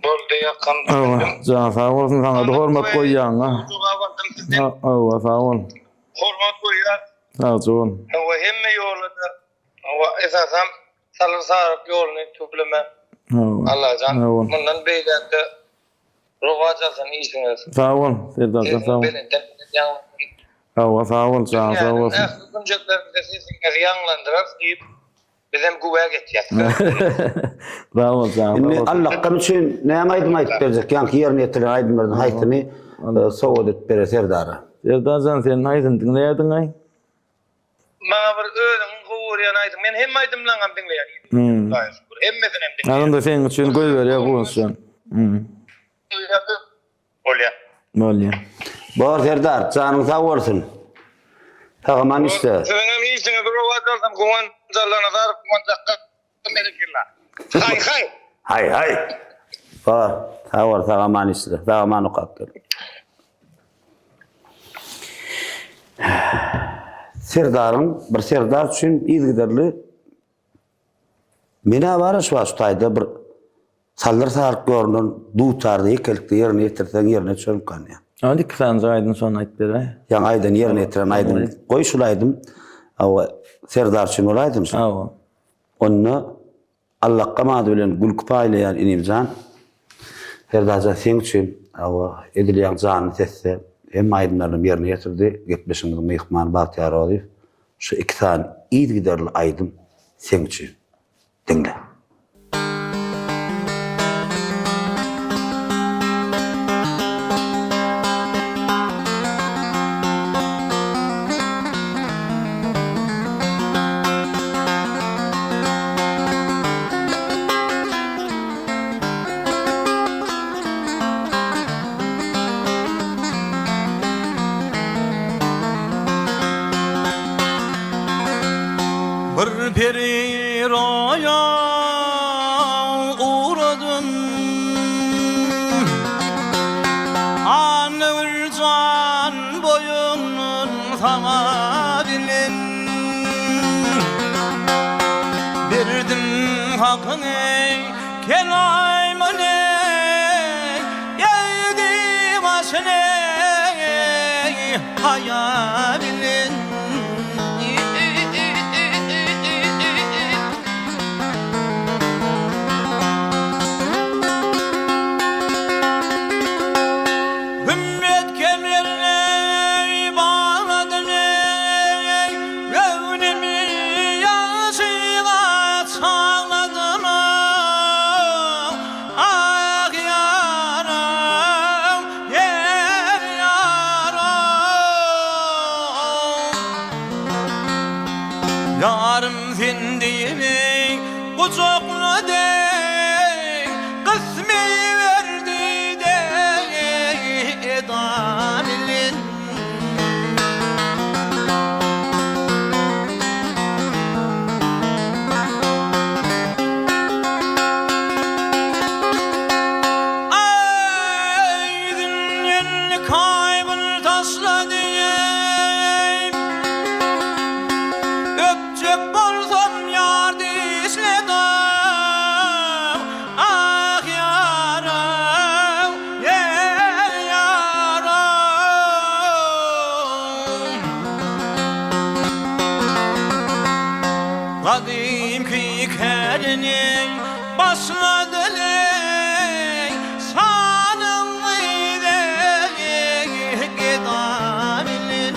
Boldy ýakan. Jan sag bolsun saňa da hormat goýýan. Sag ol. Hormat goýýar. Sag ol. Hawa hemme ýolunda. Hawa esasam salsarak ýoluny töpleme. Allahjan. Mundan beýlerde rowajasan işiniz. Sag ol. Serdarjan sag ol. Sag ol. Sag ol. Kunjuklarymyzda sizin ýanglandyrar diýip bizem güwä geçýär. Bravo Can. Indi Allah'tan üçin näme aýdym aýdyp berjek? Ýa-ni ýerine ýetiren aýdymlaryň haýtyny sowat edip berer Serdara. Serdarjan sen aýdyn dinleýädiň aý? Maňa bir özüň gowurýan aýdym. Men hem aýdymlaňam dinleýär. Hemmesini hem dinleýär. Anda sen üçin goý berýär bolsun. Bolýar. Bar Serdar, janyň sag bolsun. Tagaman işte. Senem işine bir rowajasan gowan zallana zarp manjakka melekilla. Hay. Bar, tagaman işte. Tagaman ukapdyr. Serdarın, bir Serdar üçin izgiderli mene bara şu aştaýda bir sallar sarık görünen dutardy ekelikde ýerine ýetirsen ýerine çömkan ýa. Andi kısan aýdyn son aýdyp berä. Ýa aýdyn ýerine ýetiren aýdym. Goý şulaýdym. Awa Serdar üçin olaýdym. Awa. Onu Allah qamady bilen gülküp aýlaýan inimjan. Serdarja sen üçin awa edilýän jany sesse hem aýdymlaryny ýerine ýetirdi. Gepleşiňiz mehman Bahtiyar Rodif. Şu iki tane izgiderli aýdym sen üçin. Dinle. peri roya uğradım Anıl can boyunun sana bilin Verdim hakkını kenaymını Geldi başını hayalin Hümmet kemerine bağladım Gönlümü yaşıyla çağladım Ah yaram, yer yaram Yarım zindini kucakladı Kısmi verdi de edamilin Aydın yerli kaybını tasladı Öpecek bolsam yar dişledim Ah yaram, yer yaram Kadimki kerinin başladı Sanım mıydı gedamilin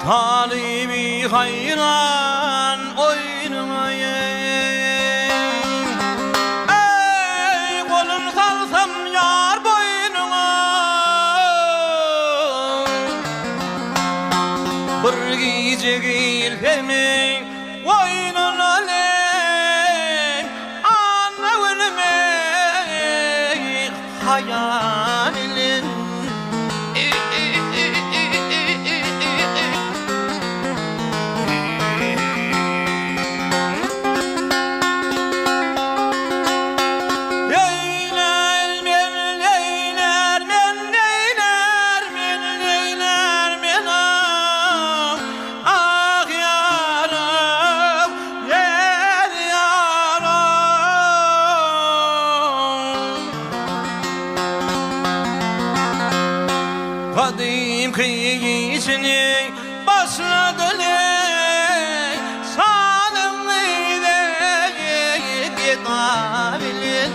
Talibi hayran oynamayın Ey kolun salsam yar boynuna Bir gece gilfemin boynuna len Anna ölmek hayalin Kadim kıyıcını başladı Sanım mıydı gedamilin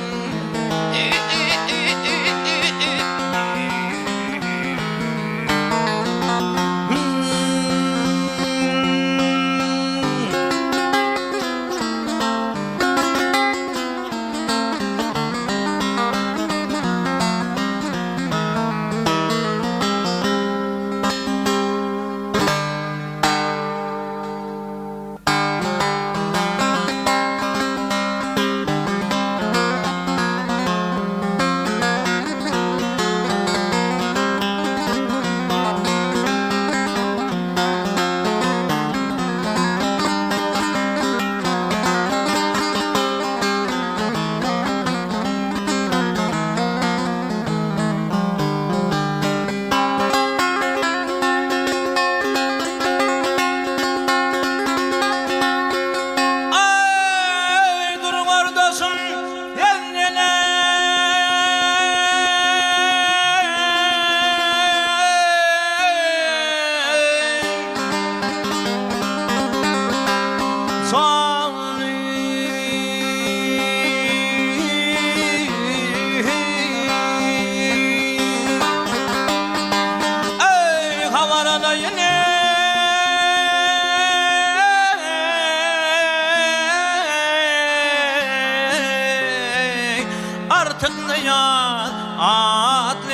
artık ne ya adli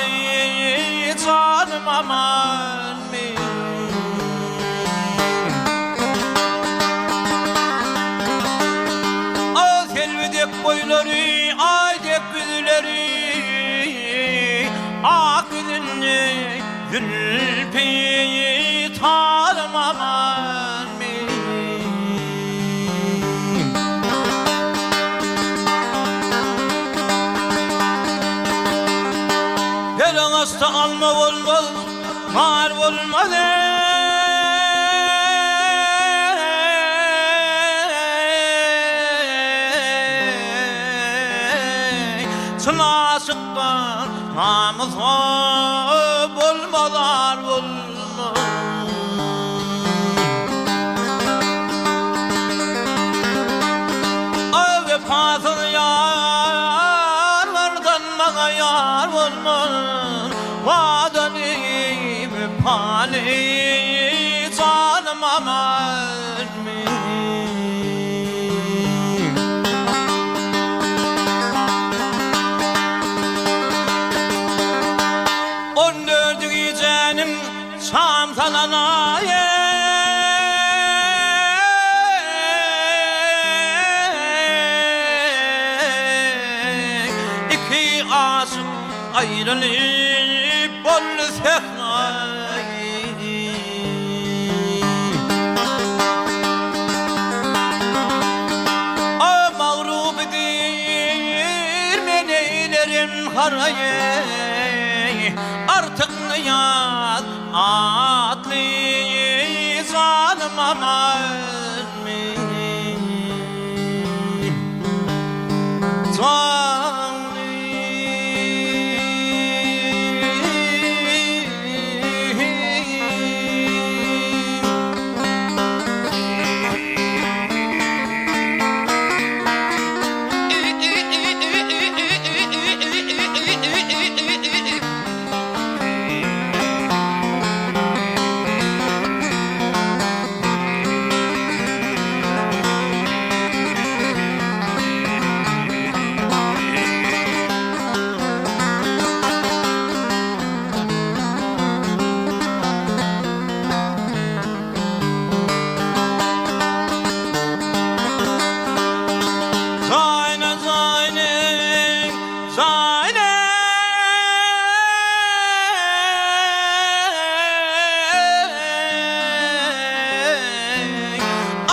canım zalim aman mi? Al kelbidek boyları, aydek güzleri, ak yüzünü zülfeyi talim aman mi? Gelen hasta alma olmaz, var olmaz Sıla sıktan namız olmazar olmaz Ay vefasız yarlardan bana yar olmaz Vadanım pali zalim aman mi? On dördü gecenin şam salana İki aşık ayrılıp olsak O mağrub edir men eylerim harayı Artık niyaz atlı zalim aman mi? Zayne zayne zayne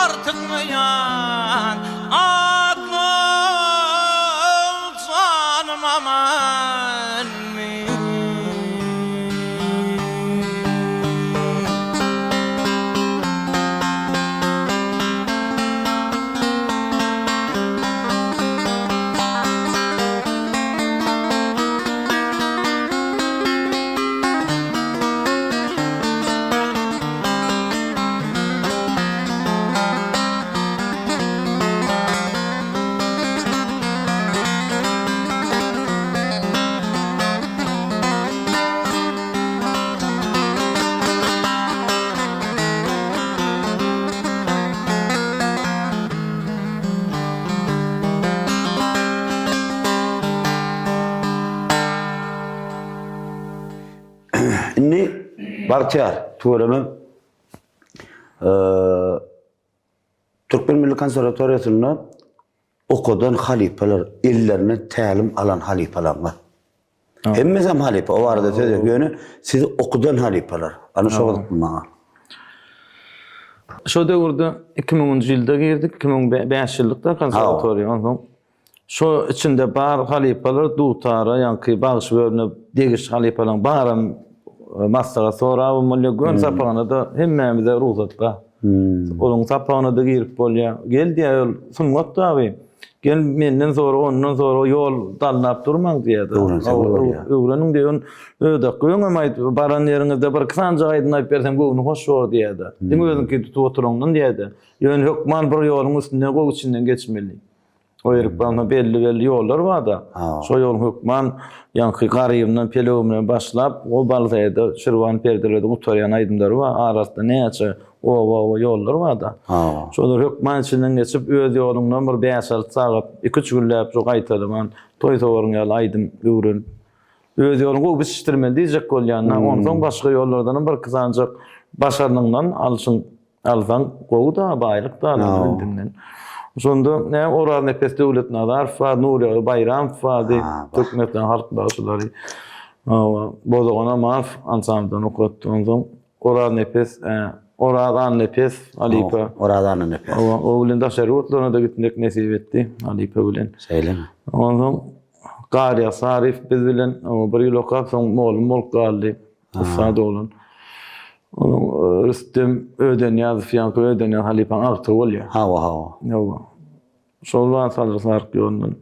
Artık mı yan aklım zalim aman mi? Inni Bartiyar tuğremem Türkmen Milli Konservatuariyasında okudan halifeler, illerine talim alan halifeler var. Hemmesem halife, o arada tezek yönü, siz okudan halifeler. Anı soğuduk bana. Şo döwürde 2010-njy ýylda girdik, 2005 ýylda konservatoriýa. Şo içinde bar halifeler dutara, ýa-ni bagyş bölünip degiş halifeler baram maslaga soraw molly gön sapagana da hemmemize ruhsat ba. Onun sapagana da girip bolýar. Geldi ýol sunmat da abi. Gel menden sonra ondan sonra yol dalnap durmaň diýdi. Öwrenin diýen öde goýamaýdy baran ýeriňizde bir kısanca aýdyn aýyp bersem göwüni hoş şor diýdi. Diňe özüňki tutup oturaňdan diýdi. Ýöne hökman bir ýoluň üstünden gowy içinden geçmeli. O ýerip bana belli ýollar bar da. Şo ýol hökman ýa-ni Garybymdan Pelewimden başlap o balzaýda Şirwan perdelerde utarýan aýdymlar bar. Arasynda näçe o ýollar bar da. Şolar hökman içinden geçip öz ýolundan bir 5-6 sagat 2-3 günläp şo gaýtadyman toý sowaryň ýaly aýdym öwren öz ýoluny gowy biçişdirmeli diýjek bolýanna, ondan başga ýollardan bir kazanjak başaranyňdan alsaň gowy da baýlyk da bildinden. Şonda näme Oral Nepes döwlet nazar fa Nuri Bayram fa de tökmekden halk başçylary. Bodogana maf ansamdan okutduğum Oral Nepes Oradan Nepes Alipa. Oradan Nepes. O bilen da şerutlarına da gitmek nasip etti Alipa bilen. Söyleme. Ondan Qarya Sarif biz bilen bir ýyl okap soň mol galdy. Usada olun. Onun Rüstem Ödenýaz fiýanky Ödenýaz Halipan agty bolýar. Hawa. Ýa. Şolwan salyrlar ýolundan.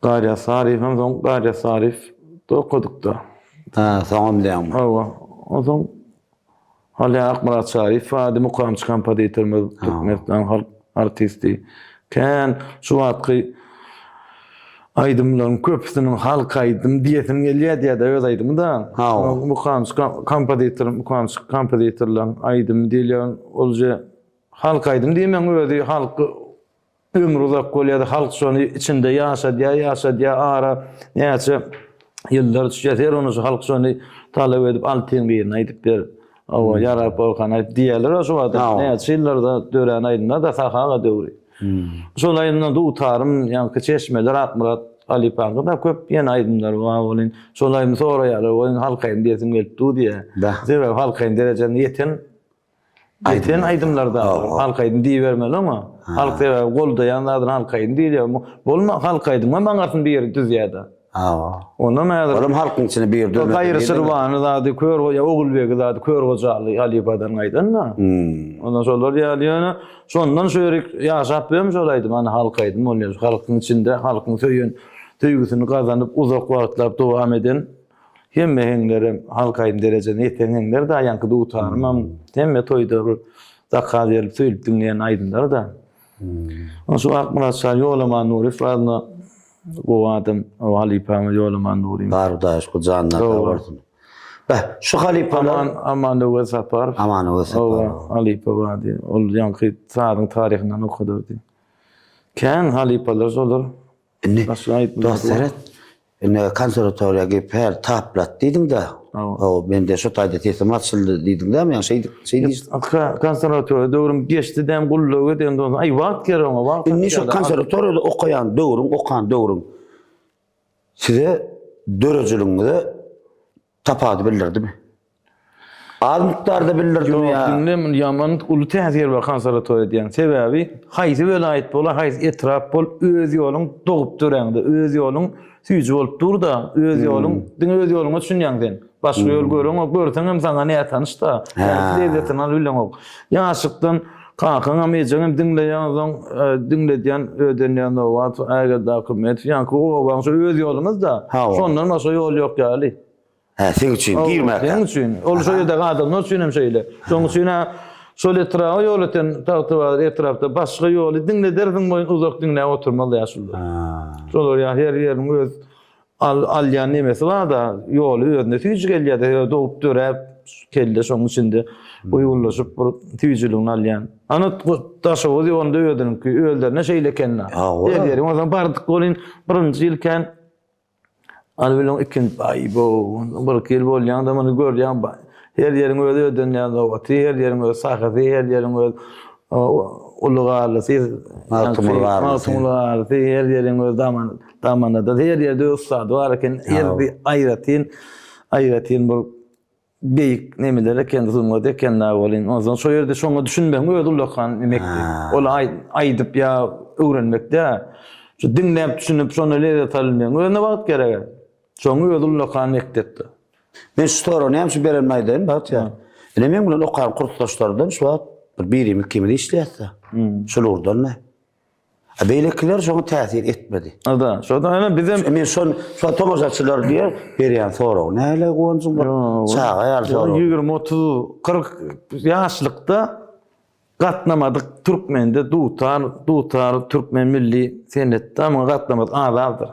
Qarya Sarif hem soň Qarya Sarif dokudukda. Soňam diýem. Hawa. Ondan Hala Akmarat Sarif ady mukamçy kompozitormy Türkmenistan halk artisti. Kan şu wagtky aydymlaryň köpüsiniň halk aydym diýesim gelýär diýär öz aydym da. Mukamçy kompozitorlaryň aydym diýilýän olja halk aydym diýmen özi halky ömrü uzak bolýar, halk şonu içinde ýaşadýar ara näçe ýyllar düşýär onu halk şonu talap edip altyn birini aýdyp ber. Awa yarap bolgan aýdyp diýerler şu wagtda näçe ýyllarda dören aýdymlar da sahaga döwri. Şol aýdymdan da utarym ýanky çeşmeler Akmarat Alipan'da da köp ýene aýdymlar bar bolyn. Şol aýdym soraýar, oýun halk aýdym diýesim gelipdi diýe. Sebäp halk aýdym derejeni ýeten aýdymlarda halk aýdym diýbermeli ama halk sebäp golda ýanlardan halk aýdym diýilýär. Bolma halk aýdym maňarsyn bir ýeri düzýärdi. Ona mäder. Olam halkyň içine bir ýerde. Gaýry Sırwany zady kör goýa Ogulbegi zady kör gojaly Alipadan aýdynna. Ondan şolar ýalyana şondan şöýrek ýaşap bem şolaýdym ana halk aýdym bolýar. Halkyň içinde halkyň töýgüsini gazanyp uzak wagtlap dowam eden hemme heňlere halk aýdym derejene ýeten heňler da ýanky utarmam hemme toýda zakal berip söýüp dinleýän aýdymlar da. Şu Akmarat Sarif Ýolaman Nuri Fadna o adam o Halipa'mı Ýolaman Nuri. Bardaş bu jannar tawardy. Şu Halipalar aman da sapar. Aman sapar. Halipa wadi. Ol ýanky sadyň taryhynyň okudurdy. Kan Halipalar zolur. Dostlar, konservatoriya gidip her taplat diýdim da. Ben de şu taýda teslim açyldy diýdim da, men şey konservatoriya döwrüm geçdi dem gullugy diýen ondan ay wagt gerek o wagt. Inni şu konservatoriyada okayan döwrüm size dörejiliňizde tapady bildirdimi? Adamlar da bildirdimi ya? Dinlemin yaman ulu täsir bar konservatoriya diýen sebäbi haýsy welaýet bolar, haýsy etrap bol öz ýoluň dogup duranda, öz ýoluň süýji bolup durda, öz ýoluň, öz ýoluňa düşünýäňden. Başga ýol görüň, görseň hem saňa näme tanışda. Lezzetini alýan. Ýaşykdan kakan amejagam dinleýän ödenýän wagt äger dokument ýanky o şu öz ýolumyzda. Şondan başga ýol ýok ýaly. Sen üçin girme. Sen üçin. Ol şu ýerde adamlar üçin şeýle. Şoň üçin şol etrafa ýoleten tawtawar etrafda başga ýoly dinle derdiň boýun uzak dinle oturmaly ýaşuldy. Şolar ýa her ýeriň öz alýan nemesi bar da ýoly özüne süýji gelýär, dogup dörep kelde şoň içinde uýurlaşyp bir tüýjüligini alýan. Ana taşawy ýolunda ödünki ölderine şeýle kenna. Her ýeri ondan bardyk bolyn birinji ýylken alwelon ikinci bu bir kel bolýan da many görýän ba. Her ýeriň özi ödenýän da, her ýeriň özi sahaty, her ýeriň özi ulugarly, maltumlar, her ýeriň özi damanda, her ýerde ustad bar eken, aýratyn bu beýik nemelere kendi zulmady ekenler bolyn. Ondan şo ýerde şoňa düşünmem, özi ulakan emekdi. Ola aýdyp ýa öwrenmekde. Şu dinläp düşünüp şonu lezzet almayan, öňe wagt gerek. Şoňy özi ulakan emekdi. Men şu soragyny hem şu berenmeýden bat ya. Men bilen okan kurtlaşlardan şu wagt bir kimde işleýär. Şolordan ne? Beýlekler şoňa täsir etmedi. Ada, şoda bizim men şu tomozaçylar diýer, berýän sorag. Näle gonjun bir çağa ýar sorag. 20-30-40 ýaşlykda gatnamadyk türkmende dutar türkmen milli senetde ama gatnamadyk azaldyr.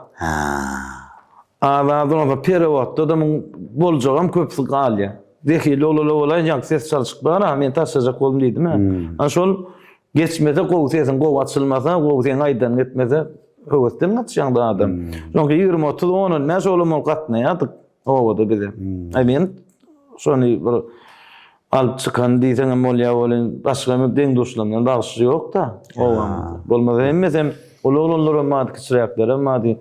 Azaldyr onda perewatda da boljagam köpsi galýa. Dehili olalan ýanky ses çalyşyklar, men taşajak bolum diýdim. Ana şol geçmede gowy sesin gowy açylmasa, gowy sen aýdan etmese höwesden gatşan da adam. Çünkü 20-30 onun näse olum gatnaýardyk. Owada bize. Men şonu bir alıp çıkan diýsen molýa bolan başga deň dostlarymdan bagysy ýok da. Owam. Bolmasa hemmesem olanlara mady kiçiräklere mady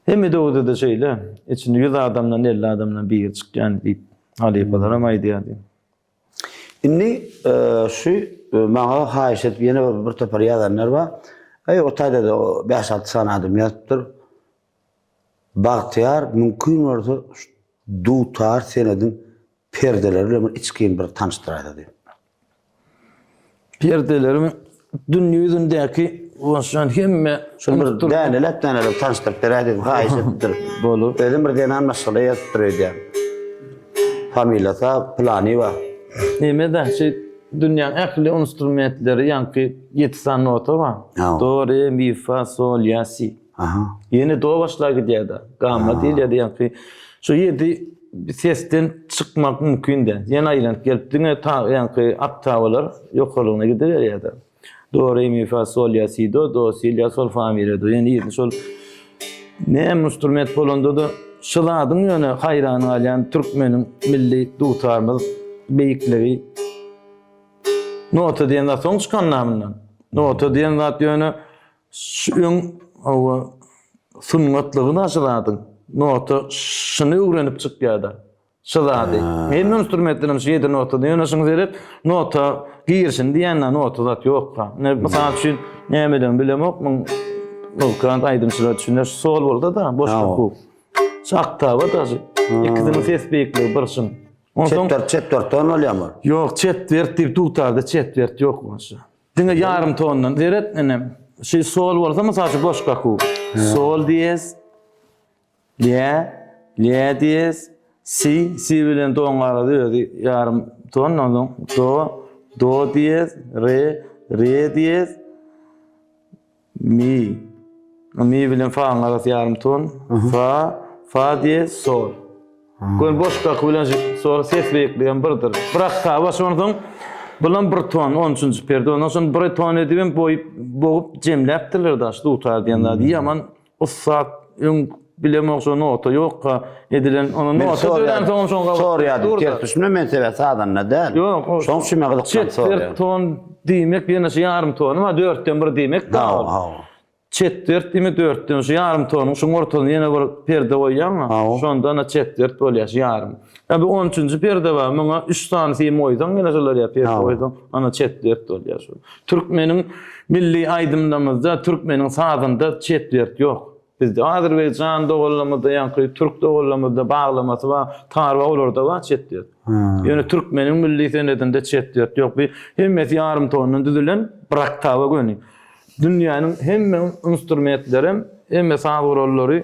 hemme dowda da şeýle içinde 100 adamdan 50 adamdan bir çykýan diýip halipalara maýdýar. Inni şu maňa haýyş edip ýene bir topar ýazanlar bar. O taýda da 5-6 sana adam ýatypdyr. Bagtyar mümkin bolsa dutar senedin perdeleri bir içkin bir tanıştıraydı diýip. Perdelerimi dünýä ýüzündäki oşan hemme şonu bir dänelep tanıştyryp berýärdi. Haýyş edipdir. bolup Özüm bir denen masala ýatypdyrýar. Familiýata plany bar. Nimede dünyanın ähli instrumentleri yankı 7 tane nota var. Do, re, mi, fa, sol, la, si. Yeni do başlar gidiyor da. Gamma değil ya da yankı. Şu 7 sesten çıkmak mümkün de. Yeni aylant gelip düne yankı aptavalar yokalığına gidiyor ya da. Do, re, mi, fa, sol, la, si, do, si, la, sol, fa, mi, re, do. Yani 7 sol. Ne instrument bolanda da şıladın yani hayranı alayan Türkmenin milli dutarmız beyikleri nota diyen de son çıkan namından. Nota diyen de yani şun sunmatlığını aşıladın. Nota şunu öğrenip çıkıyor da. Şıladı. Hem instrumentlerim şeyde nota diyen şunu verip nota girsin diyenler nota da yok. Mesela için ne bileyim bilemok mu? Volkan aydınçılar düşünür. Sol oldu da boşluk bu. Sakta var da. İkisinin ses beyikleri barışın. Çetvert ton olýarmy? Yok, çetvert diýip tutardy, çetvert yok bolsa. Diňe yarım tondan deret enem. Şey sol bolsa mesajy boşka ku. Sol diyez, la diyez, si bilen ton arady yarım ton ondan do diyez, re diyez, mi bilen fa arady yarım ton, fa diyez, sol. Gün boşka bilen sonra ses bekleyen birdir. Bırak ta başondan bulan bir ton 13-nji perde ondan soň bir ton edibim boğup jemläpdirler da şu tutar diýenler diýaman o saat bilemok şonu nota ýok edilen onu nota dölen soň soňra tertüşme mentebet adanna däl. Ýok, şoň şemeňlikden soňra. Ton diýmek ýene ýarym ton ama 4den bir diýmek da. Çetvert mi 4'ten şu yarım tonun şu ortadan yine bir perde koyýan. Şondan çetvert bolýar yarım. Tabi 13-nji perde var. Muňa 3 tane film oýdan gene şolar ýa perde oýdan. Ana çetvert bolýar şu. Türkmeniň milli aýdymlarymyzda Türkmeniň sazynda çetvert ýok. Bizde Azerbaýjan dogullamyda ýa-ni Türk dogullamyda baglamasy var, tarwa olarda var çetvert. Ýöne Türkmeniň milli senedinde çetvert ýok. Bir hemmet yarım tonun düzülen bıraktawa göni. Dünyanın hem instrumentlerim hem sağurolları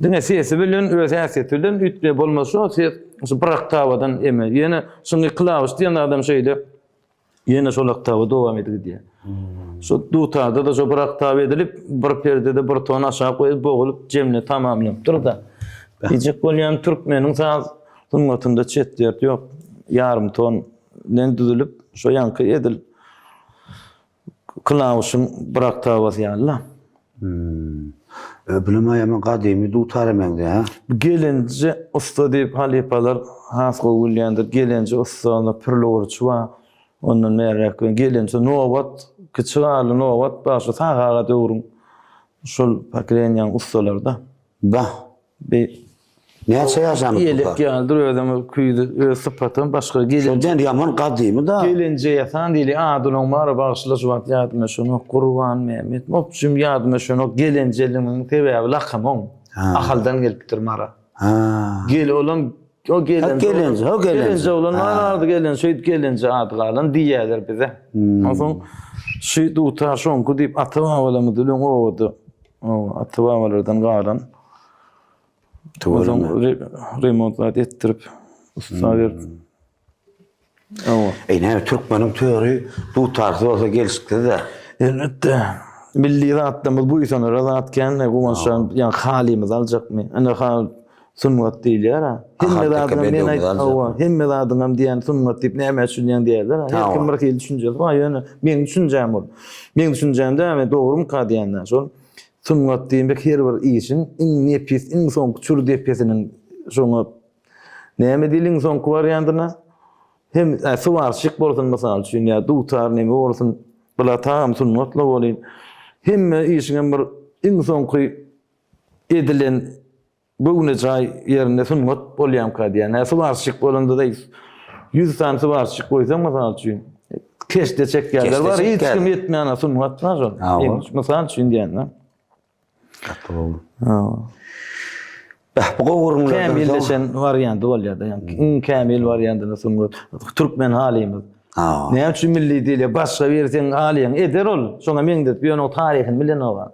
dine sesi bilen öz häsiýetinden ütde bolmasy o ses bıraktavadan eme. Ýene şuňy klavus diýen adam şeýle ýene şolaktawa dowam edýär. Şu dutada da şu bıraktawa edilip bir perdede bir ton aşağı koyup boğulup jemle tamamlanıpdyr da. Ejek bolýan Türkmeniň saz sunmatynda çetler ýok. Yarım ton nen düzülüp şo ýanky edilip klavusum bıraktavas ýaly. Bilemeýärmi gadymy dutar emeňde ha. Gelince usta diýip halipalar has gowulýandyr. Gelince ustana pirlowurçy wa ondan närak gelince nowat kiçigaly nowat başa sagaga döwrüň şol pakrenýän ustalarda. Näçe ýaşanyp Ýelik geldir özüm küýdi öz sypatym başga gelince şondan ýaman gadymy da. Gelince ýatan diýili adynyň mara bagşlaş wagt ýadyma şonu Gurban Mehmet. Mopçum ýadyma şonu gelincelimiň täbäbi lakamyň. Ahaldan gelipdir mara. Gel olan o gelince olan arady gelince ady galan diýerler bize. Onsoň şu dutar şonku diýip atawalamy dilen owdy. O atawalardan galan remontlar ettirip usta verdi. Ne Türkmenin töri bu tarzda olsa gelişikdi de. Elbette. Milli rahatlığımız bu yüzden rahatken bu maşan yani halimiz alacakmı? Ana hal sunmat değil ya. Himme adamım diyen sunmat deyip ne emeşünyen diyorlar. Her kim bir düşünceli var yani. Benim düşüncem o. Benim düşüncemde ama doğru mu ka diyenler sonra. sungat diýmek her bir işin iň nepis, iň soňky çür depesiniň şoňa näme diliň soňky variantyna hem suwarşyk bolsun mysal üçin ýa dutar näme bolsun bula tam sunnatla bolýan. Hemme işiň bir iň soňky edilen bugüne jaý ýerine sunnat bolýan kadiýan. Suwarşyk bolanda da 100 tane suwarşyk goýsam mysal üçin keşde çekýärler bar, hiç kim etmeýän sunnat nazar. Mysal üçin diýen. Bu gowrunlar kamilleşen varianty bolýar-da, ýani kamil variantyna sunnat. Türkmen halymyz. Näme üçin milli dile başga berseň alýan eder ol. Şoňa meňde ýöne taryhyny bilen olar.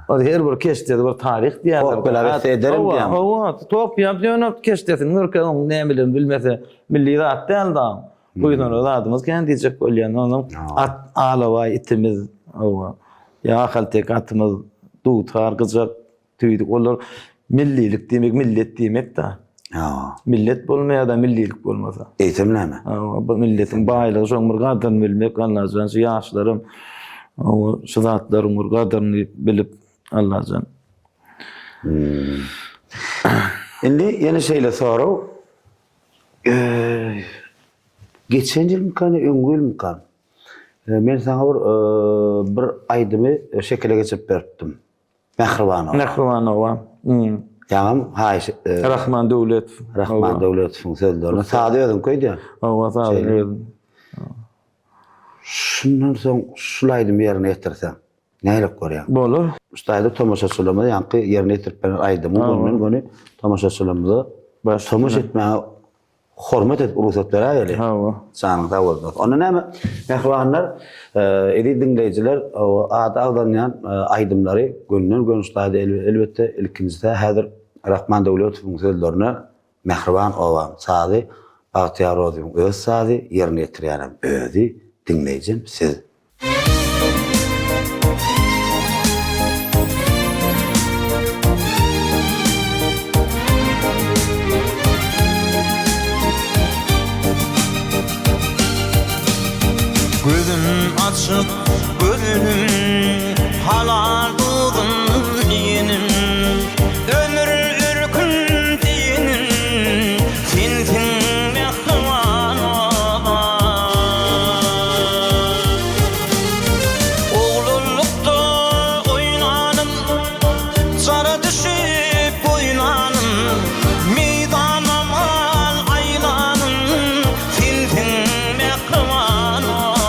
O her bir keşde bir taryh diýerler. Tok bilen ederim diýen. Tok ýap ýöne keşdesin görkem näme bilen bilmese milli zat däl-da. Bu ýöne zatymyz kendijek bolýan. Onuň at alawa itimiz, ýa haltek atymyz, dutar, gyjak, tüýdik olar. Millilik diýmek, millet diýmek da. Millet bolmaýar da millilik bolmasa. Eýtim näme? Bu milletin baýlygy şoň bir gadryny bilmek, anlajan şu ýaşlarym, şu zatlaryň bir gadryny bilip anlajan. Indi ýene şeýle soraw. Geçen ýyl mykany, öňgül mykany? Men saňa bir aýdymy şekile geçip berdim. Mehribanova. Ýagam haýyş Rahman Döwlet. Rahman Döwletowyň sözlerini sady özüm koýdy. Sady özüm. Şundan soň şulaýdym ýerine ýetirsen. Näle görýän? Bolar. Ustaýdy tomaşaçylygymyzy ýanky ýerine ýetirip beren aýdym. Bunu tomaşaçylygymyzy tomaş etmäge hormat edip ruhsat beräýeli. Sanyňda boldy. Onda näme? Mehribanlar, edi dinleýijiler, ada agdanýan aýdymlary gönünden gönüşdi elbetde ilkincide häzir Rahman Döwletowyň sözlerini Mehriban owa sady Bagtyar Rozyň öz sady ýerine ýetirýän özi dinleýjim siz. Gözüm açık gözüm halar buldum yenim ömür ürkün diyenim sensin mehriban ola oğlulukta oynanım zara düşüp oynanım meydanam al aylanım sensin mehriban ola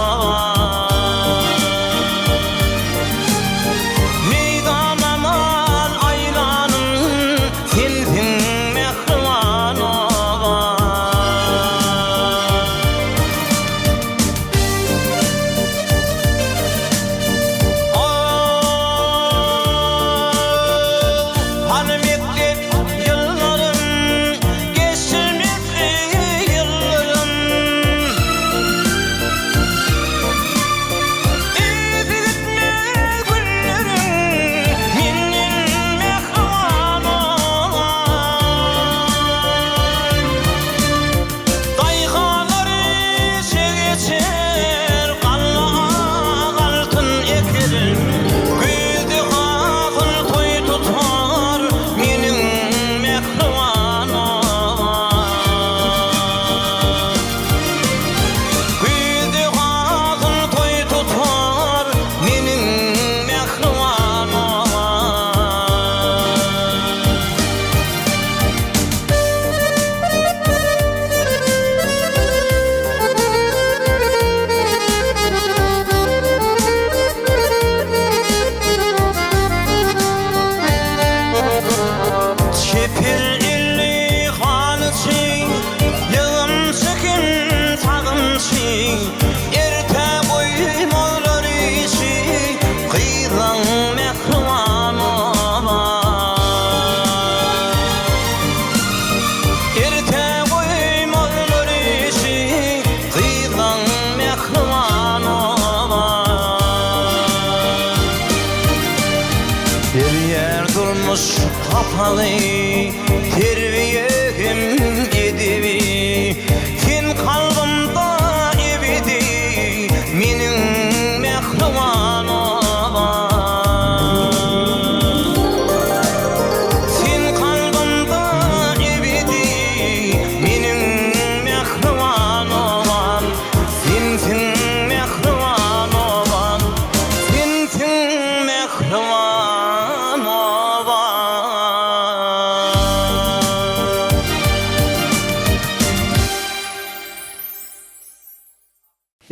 kapalı terbiyem edibi sen kalbimda ebedi menin mehriban olan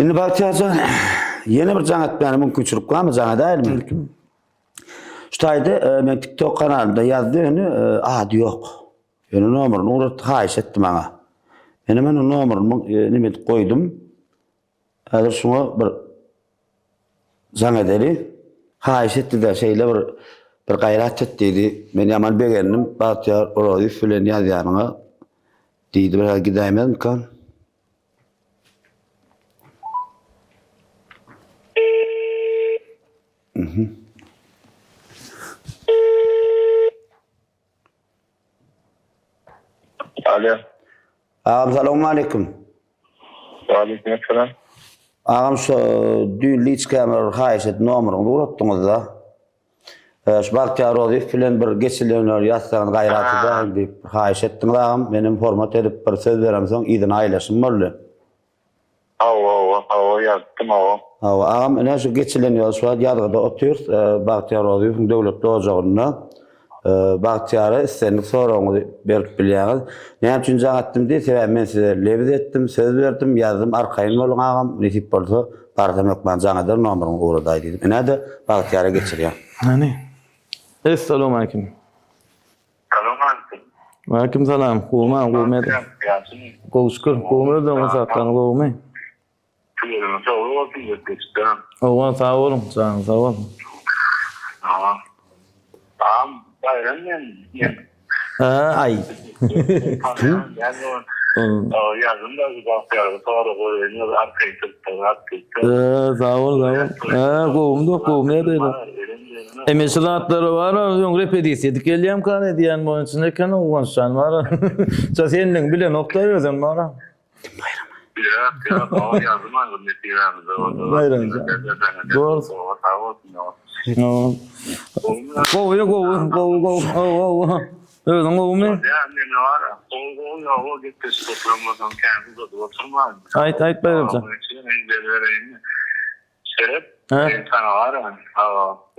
Şimdi bakacağız. Yeni bir canat beni mümkünçülük var mı? Canat değil mi? Şutaydı, ben TikTok kanalında yazdığını adı yok. Yani numarını uğrat hayiş ettim bana. Ben hemen o numarını koydum. Hazır şuna bir canadeli hayiş etti de şeyle bir gayret ettiydi. Ben yaman beğendim. Bahtiyar orayı filan yaz yanına. Deydi biraz gideyim kan. Alo. Ağam selamun aleyküm. Aleykümselam. Ağam şu düğünlü içkemer hayiş et numarını uğrattınız da. Şu Bahtiyar orayı filan bir geçilenler yazsanız gayratı da deyip hayiş ettin ağam. Benim format edip bir söz verem son idin ailesin böyle. Yazdım o. Ağam ne şu geçileniyor şu an Yadga'da oturuyor. Bahtiyar orayı devletli ocağında. Bahtiyar'a istendik sonra onu berip bilýäňiz. Näme üçin jagatdym diýse men size lebid etdim, söz berdim, yazdım, arkayın bolun ağam, netip bolsa barda mekman janadyr nomeryny uğraday dedim. Näde Bahtiyar'a geçirýär. Hani. Assalamu alaykum. Wa alaykum salam. Gowma. Şükür. Gowma da masakdan gowma. Owa sağ olun. Sağ olun. Ay. Yazında Bahtiyar'a sonra koyuyor, arkayı tıktı. Sağ ol. Gowma diýler. Emeşratları var, ýok repetisiýa gelýär kan edýän boýunça nekan oňşan var. Ça senden bilen nokta özüm var. Ya, o yazmaz netiramiz. Bayram. Doğru. Go. Özüm gowmy? Yani ne var? O gitti stoplamazdan kendi de oturmaz. Ayt bayramça. Serep, insan var.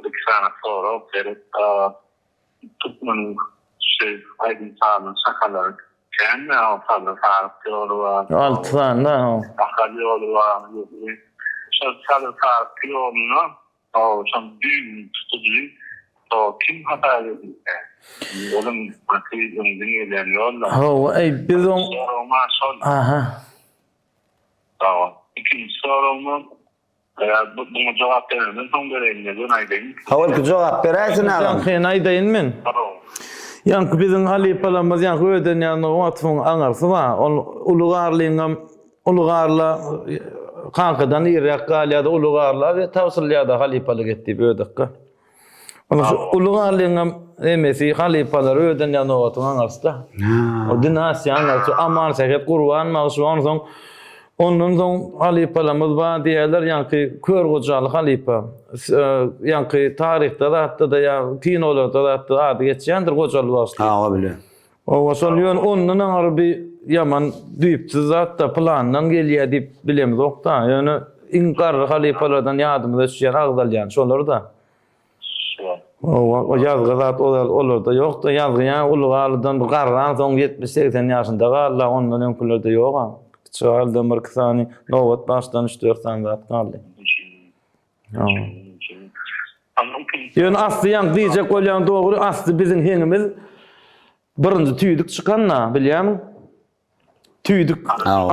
Bir sana sonra serep tutmanın aydın sağının sakaları kendi altında farklı yolu var. Alttan da. Farklı yolu var. Şöyle farklı yolunu son düğün tutucu kim hata ediyor? Oğlum akıllı dinleyen yolla. Biz on. Aha. Tamam. İkinci sorumuz buna cevap vermeden son görevinde döneydin. Hawal cevap berýärsin ağam. Sen aýdaýyn men. Ýanky biziň halipalarymyz ýanky öden ýanly wagtyň aňarsy ba. Ulugarla kankadan ýerek galýada ulugarla we tawsylýada halipalyk etdi ödekkä. Ama şu ulugarlygyň emesi halipalar öden ýanly wagtyň aňarsy da. O dinasiýa aňarsy aman sehet Qurban mawsuny soň onun soň halipalarymyz ba diýerler ýanky kör gojaly halipa. Ýanky tarihde da ýa kinolarda da ady geçýändir gojaly wagty. Ha, o bile. O şol ýön onun arby yaman düýpçi zat da plandan gelýär diýip bilemiz okda. Ýöne inkar halipalardan ýadymyza düşýän agdalýan şolar da. O yazgı zat olar da ýok da yazgıyan ulugalydan garran soň 70-80 ýaşynda Allah ondan öňkülerde ýok. Çağaldan bir kısani nowat başdan 3-4 sany zat galdy. Ýöne asly ýank diýjek bolýan dogry asly biziň heňimiz birinji tüýdük çykanna bilýärmi? Tüýdük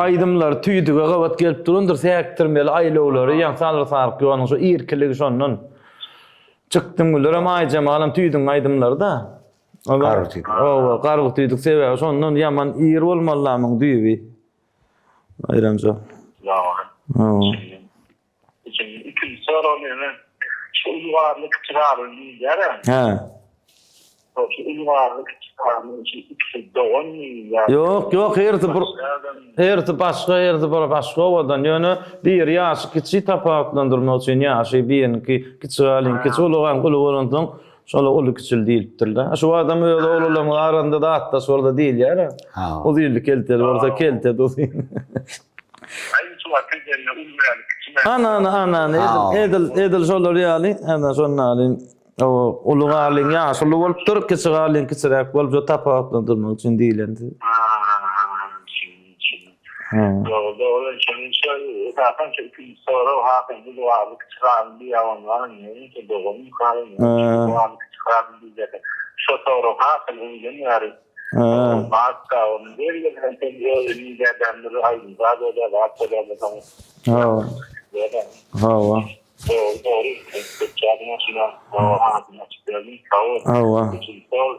aýdymlar tüýdüge gawat gelip durandyr säktirmeli aýlawlary ýa salar sarky ýanyň şu irkiligi şondan. Çykdym güler ama aýjamalam tüýdüň aýdymlarda. Gargy tüýdük sebäbi şondan ýaman ýer bolmalarmyň düýbi. Ayramca. İkinci soru ne? Şu uygarlık çırağını diýär. Ha. Şu uygarlık çırağını iki doğan ya. Yok, herti başga boldan ýöne bir ýaşy kiçi tapaklandyrmak üçin ýaşy biňki kiçigalyn kiçulugan gululandyň şola ulu kiçil diýipdir. Şu adam öyle olulamy aranda da atda sorda diýil ýa. O diýildi kelter bolsa kelter dozy. Aýy şu wagtda ulmaýarlyk. Ana edil şolar ýaly, ana şonnaly o ulugalyn ýaşy bolup dur kiçigalyn kiçirek bolup tapaklandyrmak üçin diýilendi. Doğru. Şimdi şöyle zaten çünkü sonra hakkında bu ağırlık çıkan bir yalanların yeni ki doğum kalın. Bu ağırlık çıkan bir de şu sonra hakkında yani Maka onun bir de temel liderden biri aynı zaten var da tamam. Ha. Ha. Doğru. Çağırma şuna hakkında çıkan kavga. Ha. Doğru.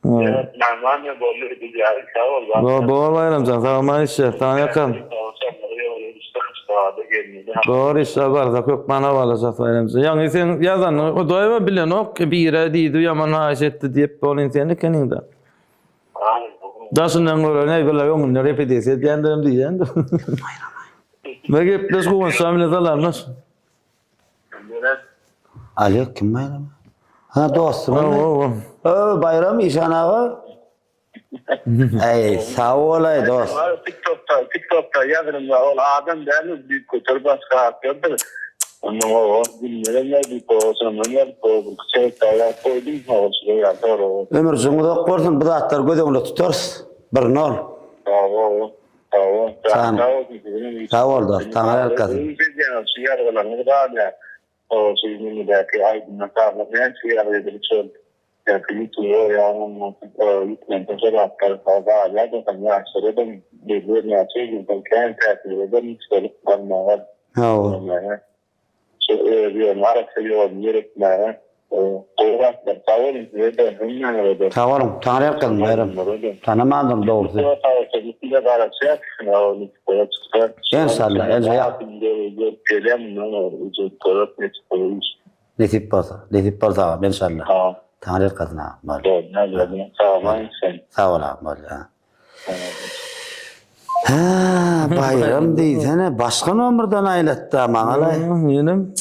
Yani evet, normalde böyle bir yer kavga. Doğru bayramcan tamam işte tamam yakın. Doğru işte var da çok bana var zaten. Yani sen yazan o doyma bilen o bir yere deydi yaman haş etti deyip onun seni keninde. Dasından göre ne böyle onun repetisi diyendim diyen. Ne gibi biz bu samine dalarmış. Alo kim bayram? Ha dostum. Bayram İşan ağa. Ey sağ olay dost. TikTok'ta yazdım ya o adam derdi bir kutur başka yapıyordu. Onu bilmem bir pozisyon bu şeyler koydum olsun ya doğru. Ömür sonu da korsun bu zatlar gözünde tutars. Bir nol. Tamam. Sağ ol dost. Tanrı kazın. O şeyini de ki aydınlatar ben şeyleri için yapıyor yani yüklen teşekkürler fazla ya da ya söyledim bir ne açayım ben kendi ben istedim bana var. Ha. Bir olarak söylüyorum gerekler. Doğru da tavırın ve hınna Tamam, Tanrı kazın bayram. Tanımadım doğrusu. İnşallah, elbette. Nesip olsa inşallah. Tanrı kazın ha. Sağ ol abi. Ha, bayram deysene başka numaradan aylattı amanalay. Yenim.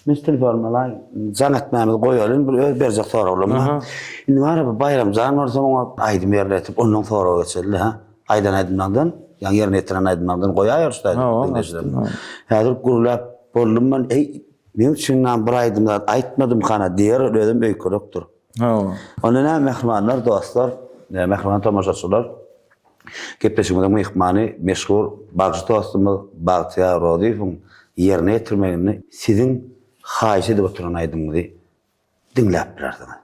Mistil formalay. Zanetmemiz koyalım, bir berzek sonra olur mu? Şimdi var ya bayram zan varsa ona aydım yerletip ondan sonra geçildi ha. Aydan aydınlandan, yani yerine etiren aydınlandan koyuyor işte. Hazır gurulap boldum ben, benim içinden bir aydımdan aytmadım kana diğer ödedim öykürüktür. Onun ne mehmanlar, dostlar, mehman tamaşaçılar. Kepleşimde mehmanı meşhur bağcı dostumuz Bahtiyar Rodif'in yerine getirmegini sizin haýyş edip oturan aydymyzy dinläp bilerdiňiz.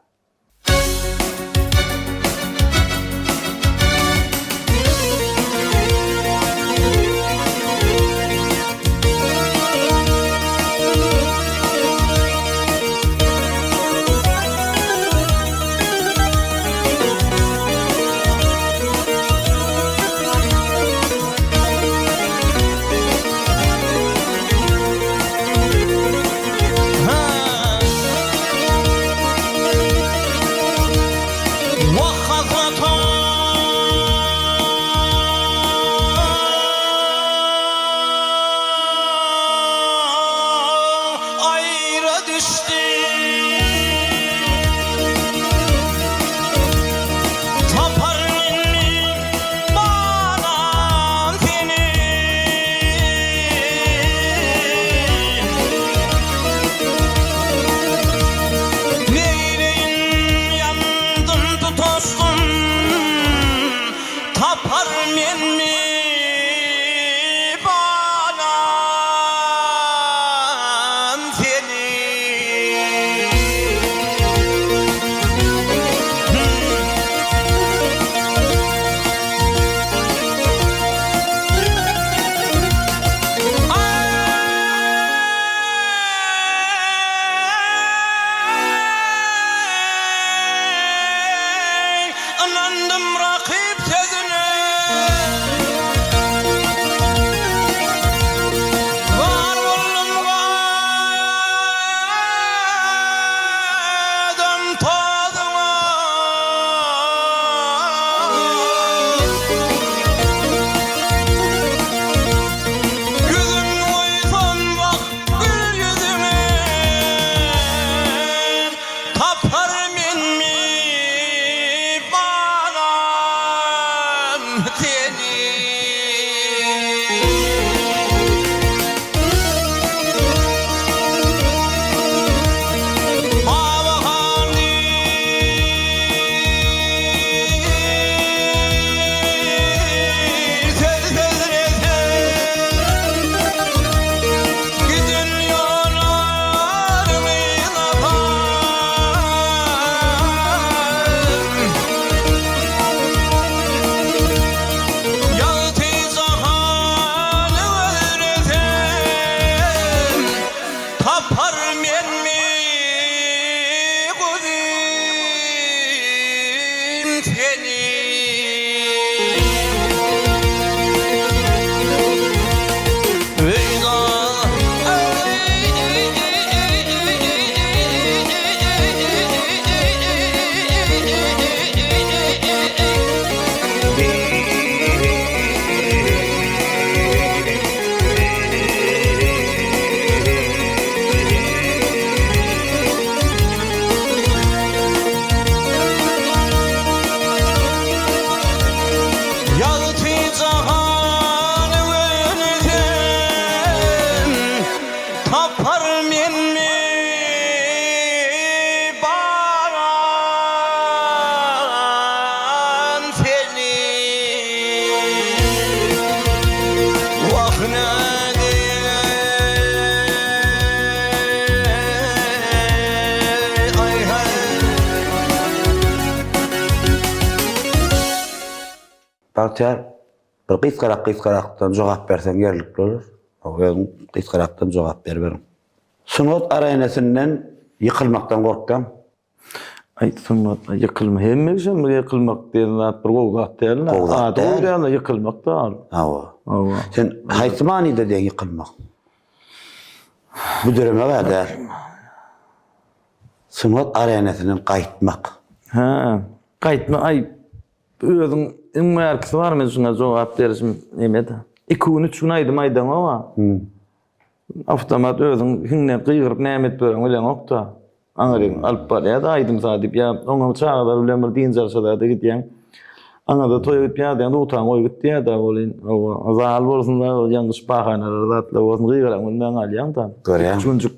Bartyar bir qysgarak-qysgarakdan jogap bersen gerlik bolar. O özüň qysgarakdan jogap berberim. Sunat araynasından yıkılmaktan korktum. Ay sunmat yıkılma hemmeşem yıkılmak diýen zat bir gowgat diýerler. Gowgat Doğru diýerler yıkılmak da. Awa. Awa. Sen haýtmany da diýen yıkılmak. Bu döreme kadar sunat araynasından gaýtmak. Ha, gaýtma ay özüň iňmerkisi barmy şuna jogap berişim emedi. 2-3 gün aýdym aýdam ama. Avtomat özüň hiňne gyýryp nämet beren bilen okda. Anaryn alyp barýar da aýdym sadyp ya oňa çağda bilen bir diň jarşada da gitýän. Ana da toýup ýa-da utan goýup ýa-da bolyn. O azal bolsun da ýalňyş bahanalar zatla bolsun gyýran bilen alýan da. Görýän. Çunjuk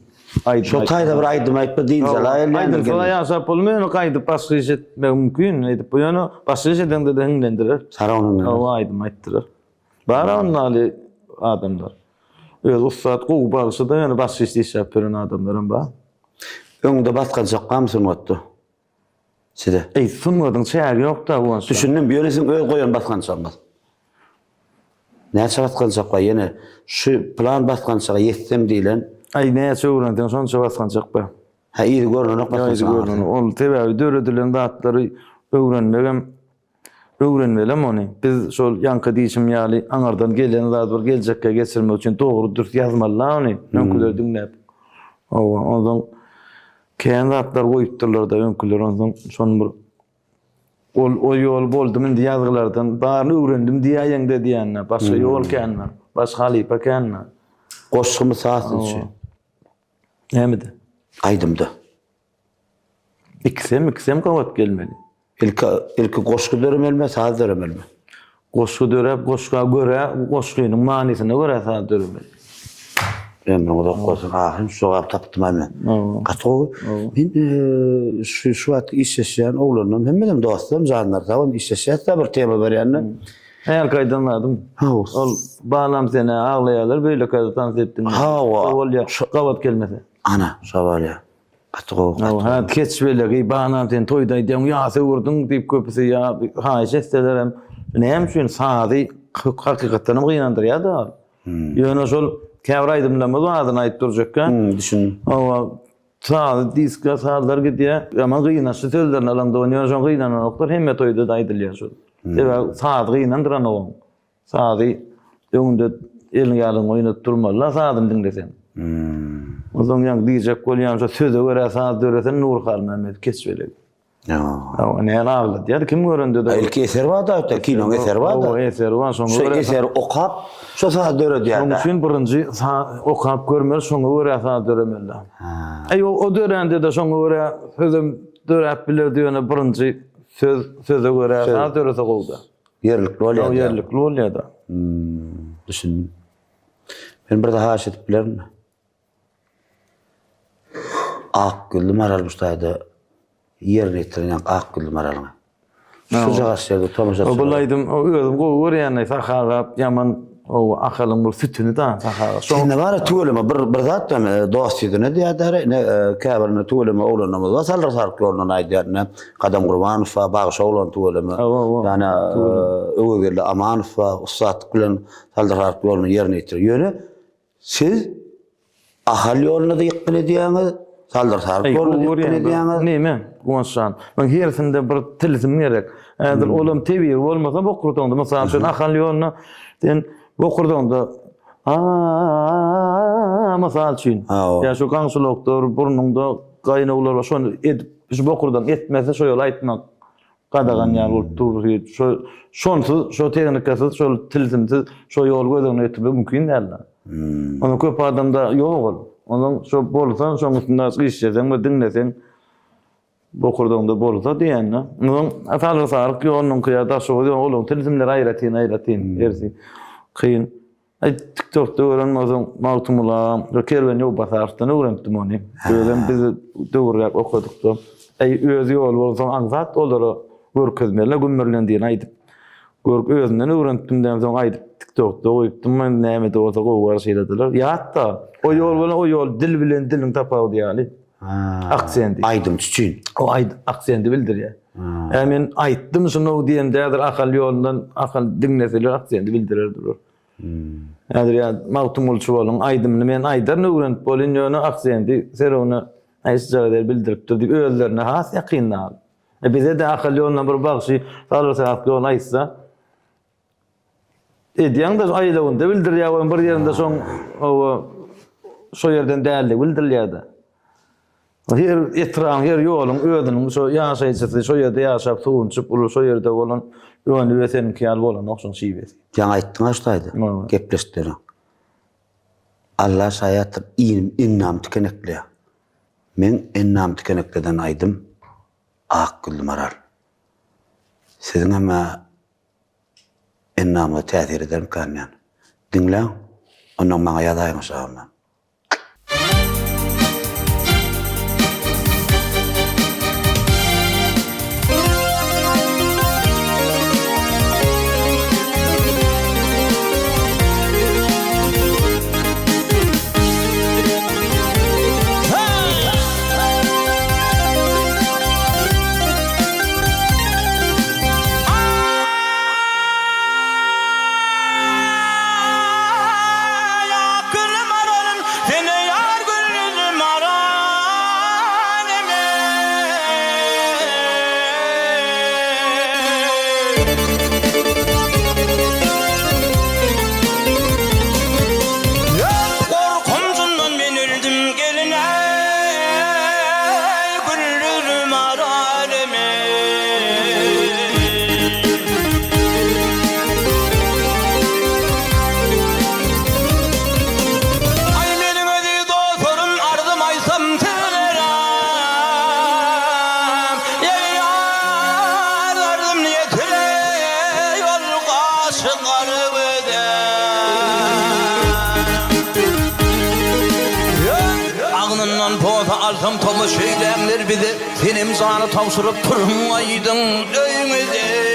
aýdym. Şol taýda bir aýdym aýtma diň jalaýan. Aýdym şola ýaşap bolmaýan gaýdyp başga etmek mümkin. Aýdyp bu ýöne başga edende de hiňlendirer. Saranyň. Awa aýdym aýtdyrar. Bara onnaly adamlar. Öz ussat gowy barşy da ýöne başga işläp beren adamlarym bar. Öňde baskan çakam sunatdy. Side. Ey sunmadyň çägi ýok da bu. Düşündüm biýeresiň öz goýan baskan çakam. Näçe baskan çakam ýene şu plan baskan çakam ýetsem diýlen. Ay näçe öwrendiň şonça baskan çakpa. Ha ýeri görnüň baskan çakam. Ol tebebi döredilen datlary öwrenmelem ony. Biz şol ýanky diýişim ýaly aňardan gelen zat bir geljekke geçirmek üçin dogry dürüst ýazmalar ony. Öňküler dinläp. Awa ondan keyin zatlar goýupdyrlar da öňküler ondan şon bir o ýol boldy men ýazgylardan baryny öwrendim diýýän de diýänler. Başga ýol kenler. Başga halypa kenler. Goşgymy saatynçy. Nämedi? Aýdymdy. İkisem gowat gelmeli. Ilki goşgy döremelme, saat döremelme. Goşgy dörep, goşga göre, goşgynyň manysyna göre saat döremeli. Ben bunu koysun. Ahim soğuk taptım hemen. Kato. Ben şu wagt işleşen oğlanım. Hemmedim dostum, canlar. Tamam işleşet bir tema var yani. Hayal kaydanladım. Ol bağlam seni ağlayalar böyle kaydan ettim. Ol ya gavat gelmese. Ana şaval ya. Kato. Ha keçbelegi bağlam sen toydaydım ya sevurdun deyip köpüsü ya ha jestelerim. Näme üçin saady hakykatdan gynandyr ya da. Ýöne şol käwraýdym lama adyny aýdyp durjakka. Düşün. Awa saat diska saatlar gidýär. Ama gynaşy sözlerini alanda oýnaýan şol gynanan oklar hemme toýda da aýdylýar şol. Debe saat gynandyran o. Saady öňünde elini ýalyň oýnap durmalar saatyny dinlesen. Ozon ýa diýjek bolýan şo söze görä saat döresen nur halmamet kesbeleg. Awa näme aglady? Ýa kim görende de? Ilki eser var da, kinoň eser var da. O eser var, şoňa Şu eser okap, şu saat döre diýär. Şoň üçin birinji okap görmeli, şoňa görä saat döremeldi. Ey o dörende de şoňa görä sözüm dörep biler diýene birinji söze görä saat dörese gowda. Yerlikli bolýar. O yerlikli bolýar da. Düşün. Ben bir daha aşytyp bilermi? Akgül maral bustaýda yerini itiren akgül maralyň. Şu jagaşlarda tomaşa. O bulaydym, o özüm gowy görýän saharap ýaman o ahalyň bir sütüni da saharap. Şonda bara tuğulama bir zat da dost idi ne diýär ne käbirne tuğulama oğlanymyz var sallar sarp ýolundan aýdýar ne Qadam Gurbanow we Bagyş oğlan tuğulama. Yani öwegirli Amanow we Ussat bilen sallar sarp ýolundan yerini itiren. Ýöne siz ahal ýoluna da ýykyn edýäňiz. Sallar sarp ýoluna edýäňiz. Näme? Gonşan. Men hersinde bir tilsim gerek. Ädir olam tebi bolmasa bu kurtanda mesela şu ahal ýoluna den bu kurdanda mesela için. Ya şu gaňşy doktor burnunda gaýnawlar var. Şonu edip bu kurdan etmese şu ýol aýtmak. Qadagan ýa bolupdy. Şonsuz şu tehnikasy şu tilsimsiz şu ýol gözüne etmek mümkin däl. Onu köp adamda ýok. Onun şu bolsa şoň üstünde işleseň we dinleseň bu kurdanda bolsa diýenler. Onun atal fark ýolunyň kıyada şu oğlum tilsimler aýratyn ersi. Kıyın. TikTok'ta öğrenmezim mağtumula. Kerven yok basardan öğrendim onu. Öğren bizi doğruyak okuduk da. Öz yol olsan anzat olur. Görkezmerle gümmürlen diýen aýdyp. Görüp özünden öğrendim diýen soň aýdyp TikTok'ta oýupdym men näme de bolsa gowy şeýlediler. Ýa-da o yol bilen o yol dil bilen dilin tapawdy ýaly. Aksendi. Aýdym çüçün. O aksendi bildir ya. Men aýtdym şunu diýendedir akal ýolundan akal dinleseler aksendi bildirer durur. Häzir ýa mawtumulçy bolun aýdymny men aýdar öwrenip bolyn ýöne aksendi serowna aýsjalar bildirip durdy özlerine has ýakynlar. Bize de akal ýolundan bir bagşy salsa akly ol aýtsa diýen de aýlawynda bildirýär bir ýerinde soň şo ýerden däldi bildirilýärdi. Her etram, her ýolun ödüniň şo ýaşaýjysy şo ýerde ýaşap suwunçyp ulu şo ýerde bolan öňü we senin kiyal bolan okşun şiýbesi. Jan aýtdyň aşdaýdy. Gepleşdiler. Allah şaýatyp innam tükenekli. Men innam tükenekliden aýdym. Ak gül marar. Sizin ama innamı täsir eder kanyan. Dinleň, onuň maňa ýazaýyň şahama. Alsam tomu şeylemler bize sen imzanı tavsırıp durmaydın öymede.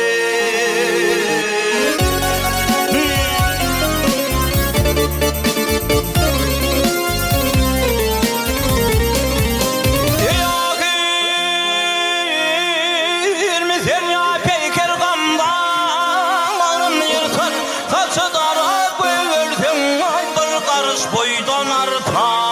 Sen ya peyker gamdan ağrını yırtar kaçı dara koyversen ay bir karış boydan artar.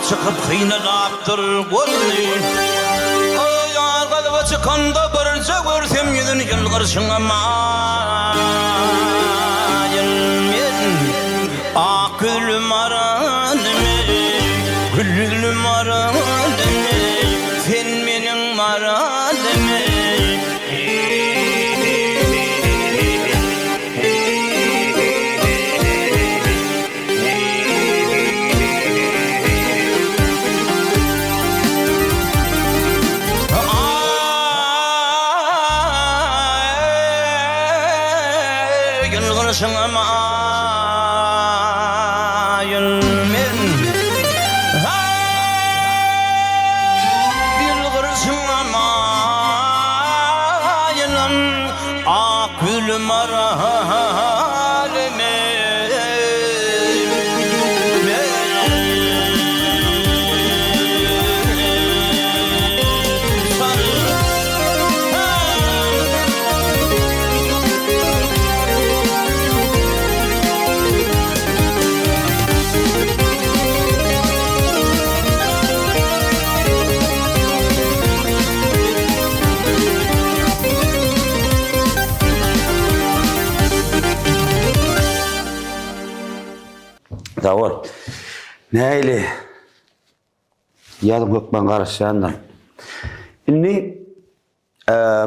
Çıkıp kıynalaptır golni Ayar kalba çıkanda barınca görsem yüzün yılgırsın ama Yılmen akülüm aranımı Gülüm aranımı Sen benim aranımı amayın men Bilgırsın amayın ak gülüm aralime Davul. Näili? Ýadım Gökmen garaşýandan. Inni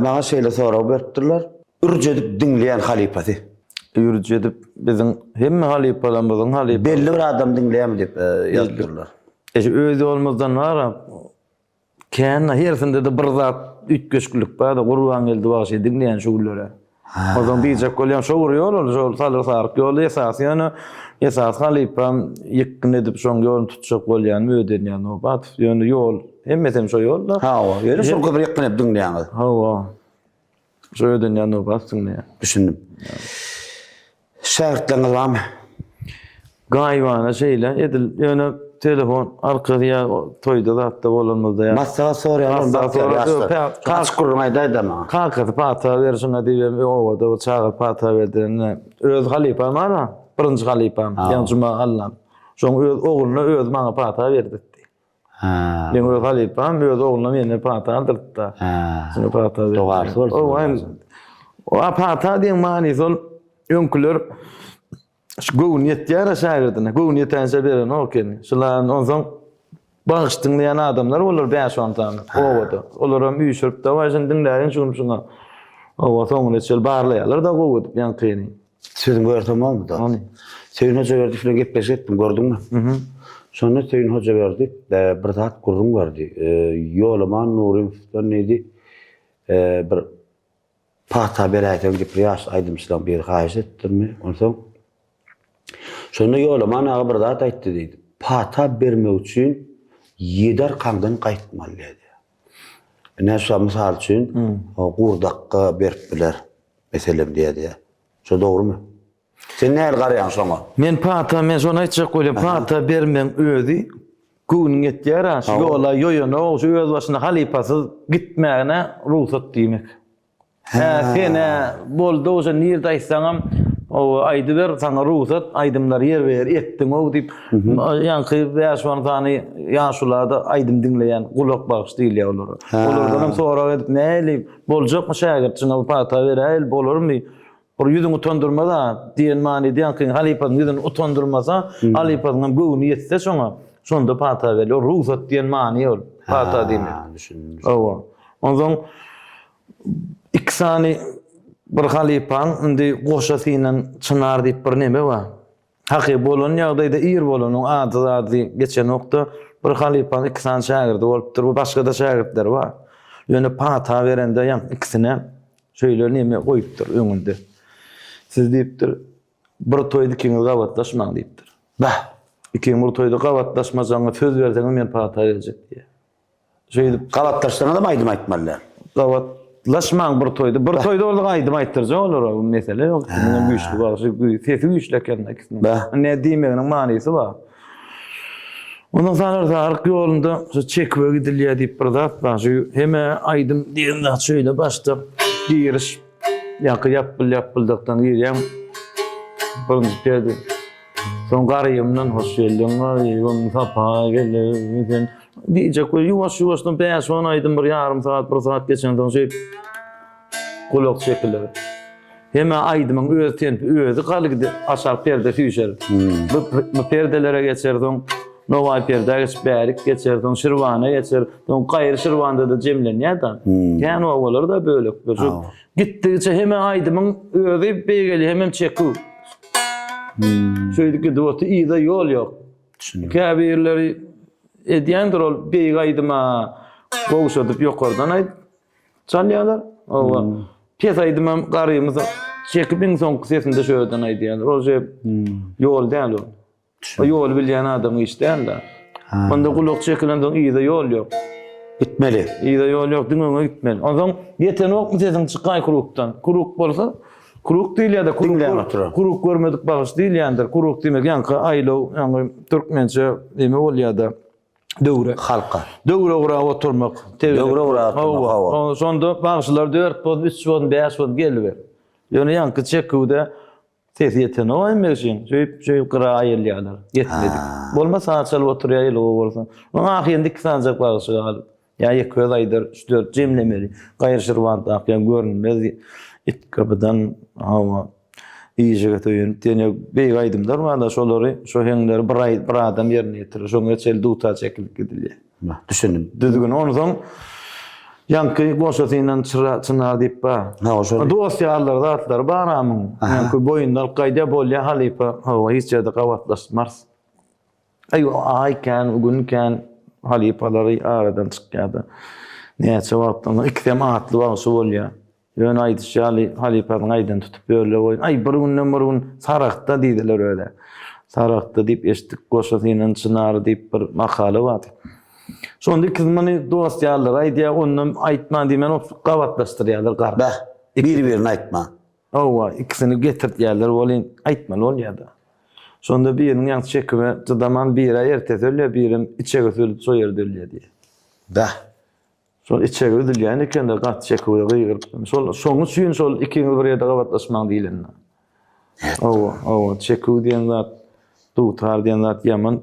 maňa şeýle sorag beripdirler. Ürjedip dinleýän halipasy. Ürjedip biziň hemme halipalarymyzyň halipa. Belli bir adam dinleýärmi dip ýazdylar. Özü olmazdan var. Kän hersinde de bir zat ütgeşkilik bar da gurban geldi başy dinleýän şugullara. O zaman diyecek kolyan şoğuruyor, o salı sarık yolu esas halipam yakın edip son yolunu tutacak kolyan müdün yani o bat yani yol hemmeten şu yolda. Ha o öyle şu kadar yakın edip dinleýän. Ha o. Şu dünýäni o batsın ne? Düşündüm. Şertleriniz var mı? Gayvana şeyle edil yani telefon arkaya toyda da hatta bolanmazda ya. Masaya soruyorum bak ya. Kaç kurmaydı da Kalkıp pata versin diýip o da çağır pata verdiğinde öz halipam var. Birinci halipam ýa-ni Allah'ım. Şoň öz oğluna öz maňa pata berdi. Ha. Ben öz halipam öz oğluna meni pata aldyrdy. Ha. Şunu pata berdi. Doğar bolsun. O hem o pata diýen many sol öňküler Gowniyet ýara şagirdine, gowniyet täze beren oken. Şulan onsoň bağışdynlayan adamlar bolar 5-10 tane. Owada. Olar hem üýşürip de başyn dinlärin şunu. O soňra çel barlaýarlar da gowup ýan kıyny. Sözüm gördüm mü da? Seýin hoca berdi şuna gepleş etdim gördüňmi? Sonra Seýin hoca berdi bir zat gurrun berdi. Ýolaman Nurimowdan nedi? Bir pata beräýän gepler ýaş aýdymçydan bir gaýş etdirmi? Onsoň şonu ýolaman aga bir zat aýtdy diýdi. Pata bermek üçin ýeder kaňdan gaýtmaly diýdi. Näşe mysal üçin o gurdakka berip biler. Meselem diýdi. Şo dogrymy? Sen näme garaýan şoňa? Men şonu aýtjak bolýan pata bermem özi gowniyet ýara ýola ýoýana o öz başyna halipasy gitmägine ruhsat diýmek. Sene boldy o nirde aýtsaňam o aýdy ber saňa ruhsat aýdymlar yer ber etdiň o diýip ýanky ýaşwan tany ýaşulada aýdym dinleýän gulak bagışdylar olar. Olardan hem sonra edip näli boljakmy şagirdçyna bu pata beräýil bolarmy? Bir ýüzüňi utandyrmada diýen many diýen halipanyň ýüzüni utandyrmasa halipanyň göwni ýetse şoňa şonda pata berýär. Ruhsat diýen many ol. Pata diýmek. Düşündüm. Owa. Ondan iksani bir halipan indi goşasynyň çınar diýip bir neme bar. Haky bolan ýagdaýda ýer bolanyň ady geçen nokta bir halipan iksan şagirdi bolupdyr. Bu başga da şagirdler bar. Ýöne pata berende ýa ikisine şöýle neme goýupdyr öňünde. Siz diýipdir, bir toýdy kiňiz gawatlaşmaň diýipdir. Bah, Ikiň bir toýda gawatlaşmasaňyz söz berseňiz men pata berjek diýär. Şeýdip gawatlaşsaňa da aýdym aýtmalylar. gawatlaşmaň bir toýda. Bir toýda orada aýdym aýtdyrjak olar bu mesele ýok. Meniň güýçli bagy, sesi güýçleken ikisine. Ne diýmeginiň manysy bar. Ondan sonra da arka ýolunda çekwe gidilýär diýip bir zat bar. Heme aýdym diýende şöýle başda giriş yapıldaktan girýän birinji perde. Soň garýymdan hoş geldin, ýolun sapa gelýän. Diýjek ýuwaş-ýuwaşdan 5-10 aýdym bir ýarym saat, 1 saat geçenden şeýip kulak çekilýär. Heme aýdymyň öz tempi, özü galygdy aşağı perde süýşer. Bu perdelere geçerdiň, Novay perde geçip bärik geçerdiň, şirwana geçer. Soň gaýry şirwanda da jemlenýär da. Kän owalar da bölek. Gitdigiçe heme aýdymyň özü beýgeli hemem çekip. Şöýdiki doty ýa ýol ýok. Käbirleri edýändir ol beýg aýdyma gowşadyp ýokardan aýd çalýarlar. Owa pes aýdymam garymyz çekibin son kısesinde şöyle aýdýarlar. O je yol däl o. O yol bilýän adam iş däl da. Onda gulak çekilenden ýyda yol ýok. Gitmeli. Ýyda yol ýok, diňe gitmeli. Ondan ýeten okmy seziň çykay kurukdan. Kuruk bolsa, kuruk diýil ýa-da kuruk görmedik bagyş diýil ýandyr. Kuruk diýmek ýanky aýlaw, ýa-ni türkmençe deme bolýar-da. Döwre Halka. Döwre urap oturmak. Döwre urap oturmak. Sonda bagyşlar 4 bod, 3 bod, 5 bod gelip. Ýöne ýanky çekýärde ses ýeten o emesin. Şeýip gyra aýylýarlar. Yetmedi. Bolmasa açalyp oturýar bolsa. Oňa ahyrynda 2 sanjak bagyşy galyp. Ya ýeköz aýdyr 3-4 jemlemeli. Gaýry şirwant akýan görünmez. İtkabdan hawa iýjege töýün tene beýik aýdymlar wanda şolary şo heňler bir adam ýerine ýetirir. Şoňa çel duta çekilip gidilýär. Düşünün. Düzgün ondan ýanky goşasynyň çınar diýip ba. Dosýalar zatlar baramyň. Ýanky boýundan gaýda bolýar halipa hawa hiç ýerde gawatlaşmaz. Ay kan, gün kan halipalary aradan çykýardy. Näçe wagtdan ikdem atly bagyşy bolýar. Ýöne aýdyşýaly halipanyň aýdan tutup böle boýun. Ay bir gün Sarakda diýdiler öyle. Sarakda diýip eşitdik goşasynyň çynary diýip bir makala bar. Şonda kızmany dosýalar aýdýar, onuň aýtman diýmen gawatlaşdyrýarlar gar. Bah, bir-birini aýtma. Owa, ikisini getirýärler, bolýan aýtmaly bolýardy. Şonda biriniň ýanky çekime çydaman bir ay ertesi ölýär, birim içe götürüp soýerdi ölýär diýär. Bah. Şol içe götürilýän eken de gat çekime gyýyryp. Şoňy süýün şol ikiňiz bir ýerde gawatlaşmaň diýilen. Owa, çekime diýen zat, tutar diýen zat ýaman.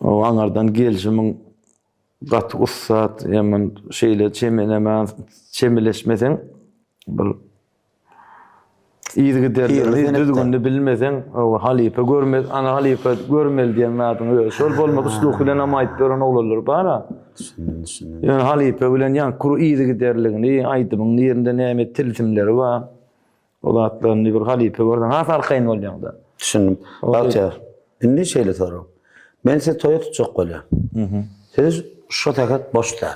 O aňardan gelişimiň gat ussat, ýaman şeýle çemeleşmesen bir ýygy derler, düzgünni bilmesen, o halipa görmez, ana halipa görmeli diýen zatyň öýe. Şol bolmak usluky bilen amaýt beren oglanlar bara. Ýöne halipa bilen ýa kuru ýygy derligini, aýdymyň ýerinde näme tilsimleri bar. O zatlaryny bir halipa görden hasar kayın bolýanda. Düşündüm. Bakçar. Indi şeýle soram. Men size toya tutacak bolýar. Siz şu takat boş däl.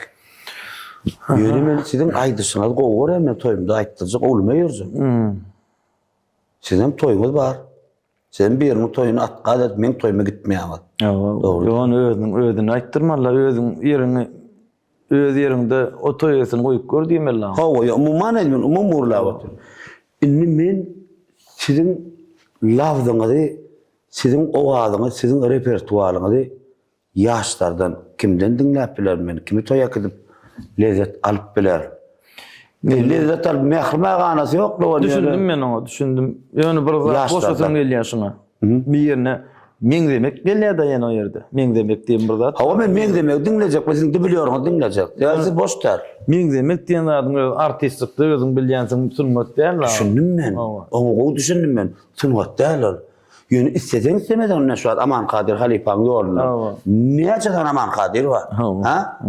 Ýöne men sizin aýdyşyňyz gowur men toýumda aýtdyjak olmay ýörjüm. Sizin toýuňyz bar. Sen biriniň toýuny atgadat men toýuma gitmeýär. Ýöne özüni aýtdyrmalar, özüň ýerini öz ýerinde o toýasyny goýup gör diýmeler. Hawa, umumyň edin, umum urlap. Indi men sizin lafzyňyzy, sizin owazyňyzy, sizin repertuaryňyzy ýaşlardan kimden dinläp biler men, kimi toýak edip lezzet alyp biler. Lezzet alyp mehriме ganasy ýok da. Düşündüm men oňa, düşündüm. Ýöne bir zat boşasam gelýär şuňa. Bir ýerine meň demek gelýär da ýene o ýerde. Meň demek diýen bir zat. Hawa men meň demek dinlejek, biziň bilýärňiz dinlejek. Ýa-da boş däl. Meň demek diýen zatyň artistlikde özüň bilýänsiň sunmat däl. Düşündüm men. Oňa düşündüm men. Sunmat däl. Ýöne isleseň islemeden näşat Aman Kadir halipaň ýoluna. Näçe Aman Kadir bar? Ha?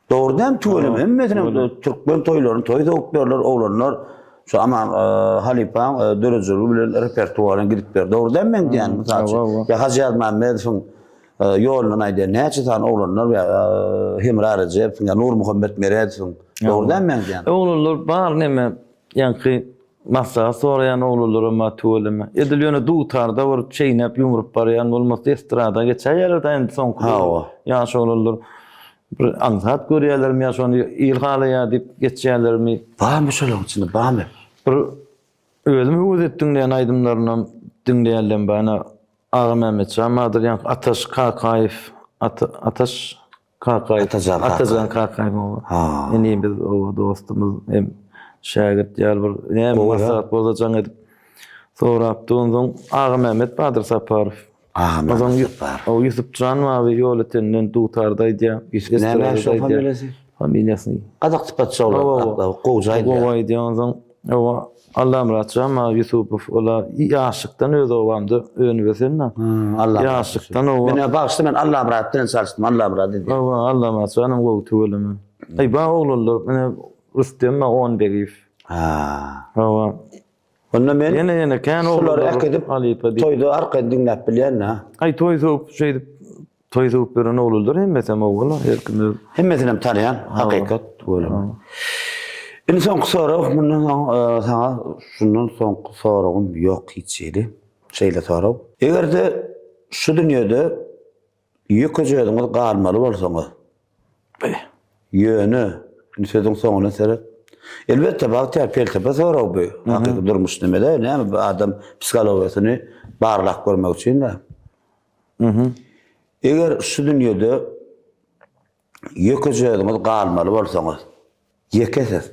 Doğrudan tuğulum, hemmetine Türkmen toylarını, toy dağıtlarlar, oğlanlar, şu aman halipan, dörücülü bilen repertuarına gidip ver. Doğrudan ben diyen, ya Hacı Yazman Medif'in yolundan ayda neçe tane oğlanlar ve Himra Recep, Nur Muhammed Meredif'in, doğrudan ben diyen. Oğlanlar var neme, yankı masa sorayan oğlanlar ama tuğulum. Ediliyorne duğutarda var şeyinep yumrup barayan olmazsa estrada geçer yerlerden son kulu. Yaş oğlanlar. Bir anzat görýärler mi şonu ilgalaýa diýip geçýärler mi? Barmy şolaň içinde, barmy? Bir özüm öwretdiň diýen aýdymlaryny dinleýärler bana Ağa Mehmet Şamadyr ýa Ataş Kakaýew, Ataş Kakaýew, Atajan Kakaýew. Eni biz o dostumuz hem şagirt ýar bir näme maslahat bolajak edip sorapdy. Ondan Ağa Mehmet Badyr Saparow. O Yusuf Can abi yol etenden dutardaýdy. Näme şu familiýasy? Familiýasyny. Adak typatça bolar. Gowjaýdy. Gowjaýdy ondan. O Allah'ım rahatçama Yusupov ola ýaşykdan öz owamdy öňübesenna. Allah. Ýaşykdan o. Men bagşdy men Allah'ım rahatdan salşdym. Allah'ım rahat dedi. Allah'ım rahatçanam gowy tüwelimi. Ay ba oglanlar men Rüstem 10 berif. Hawa. Onda men ýene kan oglanlar toýda arka dinläp bilýän ha. Ay toýdup şeýdi toýdup beren oglanlar hemmesem oglanlar herkimi hemmetinem tanıyan hakykat bolýar. Indi soňky sorag mundan saňa şundan soňky soragym ýok hiç ýeri. Şeýle sorag. Egerde şu dünýede ýökejegiňiz galmaly bolsaňyz. Ýöne, indi sözüň soňuna seret. Elbetde bagtyar peltepe sorag bu. Hakyky durmuş nimede, näme adam psikologiýasyny barlak görmek üçin de. Eger şu dünýede ýökejegiňiz galmaly bolsaňyz, ýekesiz.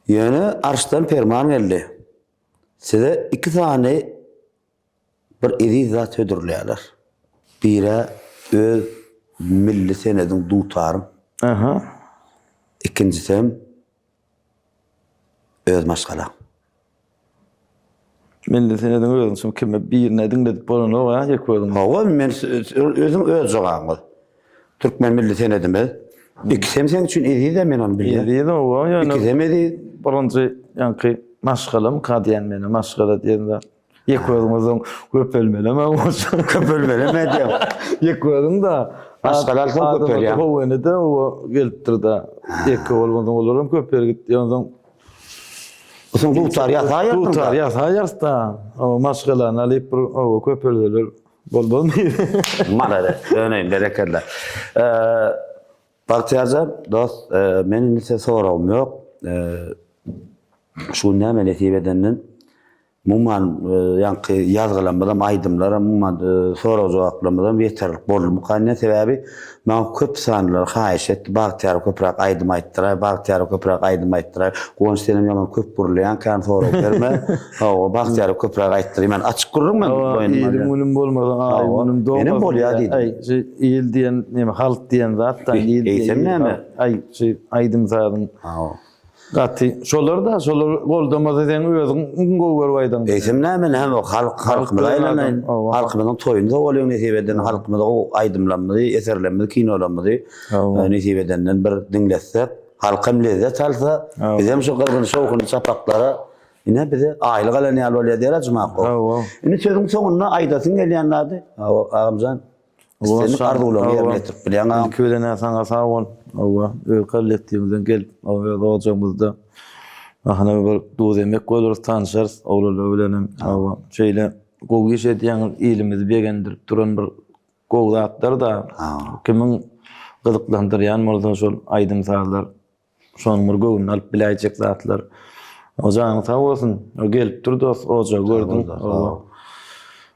Yani arştan ferman geldi. Size 2 tane bir iri zat ödürleyerler. Bire öz milli senedin dutarım. Aha. İkincisem öz maşgala. Milli senedin özün şimdi kime bir nedin dedip bolany o ýa koydum. Hava men özüm öz jogaňyz. Türkmen milli senedimiz. İkisem sen için iri de men onu bilýär. Ýa-da o ýa. İkisem edi. Birinji ýanky maşgalam kadiýan meni maşgala diýende ýekoýdum köpelmeli ama Köpölmeli mi diýem. ýekoýdum da Maşgala alsam köpel ýa. O wene de o gelipdir da ýeke bolmadan olaram köpel gitdi ýa-da Usun dutar ýa tutar ýa da o maşgalany alyp o köpeller bolmaly. Malada, öneýin bereketle. Bagtyarja dost, meni nise soragym ýok. Şu näme netip edenden mumman ýanky ýazgylamadan aýdymlara mumman sorag jogaplamadan ýeterlik bolmy kanne sebäbi men köp sanlar haýyş etdi. Bagtyar köprak aýdym aýtdyrar, bagtyar köprak aýdym aýtdyrar. Goňş senem ýaman köp burlaýan kan sorag berme. O bagtyar köprak aýtdyr. Men açyk gurrun men boýnuma. Ýelim bolmadan aý bunun doga. Benim bolýar diýdim. Ay, ýel diýen näme halk diýen zatdan ýel Eýsem näme? Ay, aýdym zadyň. Gaty şolar da şolar goldamaz eden özüň gower waýdan. Eýsem näme hem halkymyz aýlanaýyn. Halkymyzyň toýunda bolýan netip eden halkymyz o aýdymlanmady, eserlenmedi, kinolanmady. Netip edenden bir dinletsek, halkym lezzet alsa, biz hem şu gyrgyn şowkuny çapaklara ine bize aýlyk alan ýaly bolýar diýer ajmak. Indi sözüň soňuna aýdasyn gelýänlerdi. Ağamjan senin arzuwlaryny ýerine ýetirip bilýän ağam. Köýlene saňa sag bol. Awa, öýkalletdiňizden gelip, awajamyzda ahana bir doz emek bolurys, tanışarys, oglanlar bilenem. Awa, şeýle gowy iş edýän ilimizi begendirip duran bir gowy zatlar da kimiň gyzyklandyrýan bolsa şol aýdym saglar, şoň bir gowuny alyp biläjek zatlar. O jaň sag bolsun, o gelip durdy, oja gördüm.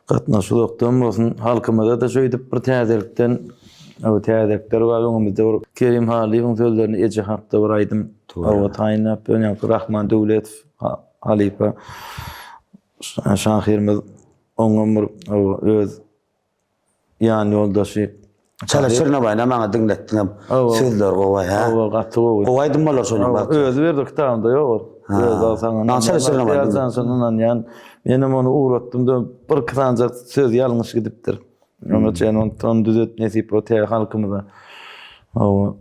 Gatnaşykdan bolsun, halkymyza da şeýdip bir täzelikden o täzekler var öňümizde Kerim Haliýewiň sözlerini eje hapda bir aýdym. O taýnap ýa-ni Rahman Döwletow Halipa şahyrymyz oňumur öz ýan ýoldaşy Çalışyrna baýna maňa dinletdiňem sözler gowy ha. O gaty gowy. Gowaýdym bolar şonu bak. Öz berdi kitabynda ýok. Öz alsaňyň. Çalışyrna baýna. Ýan menem onu uğratdym da bir kısanca söz ýalňyş gidipdir. Ama sen onu düzelt nesip o te halkymyza. O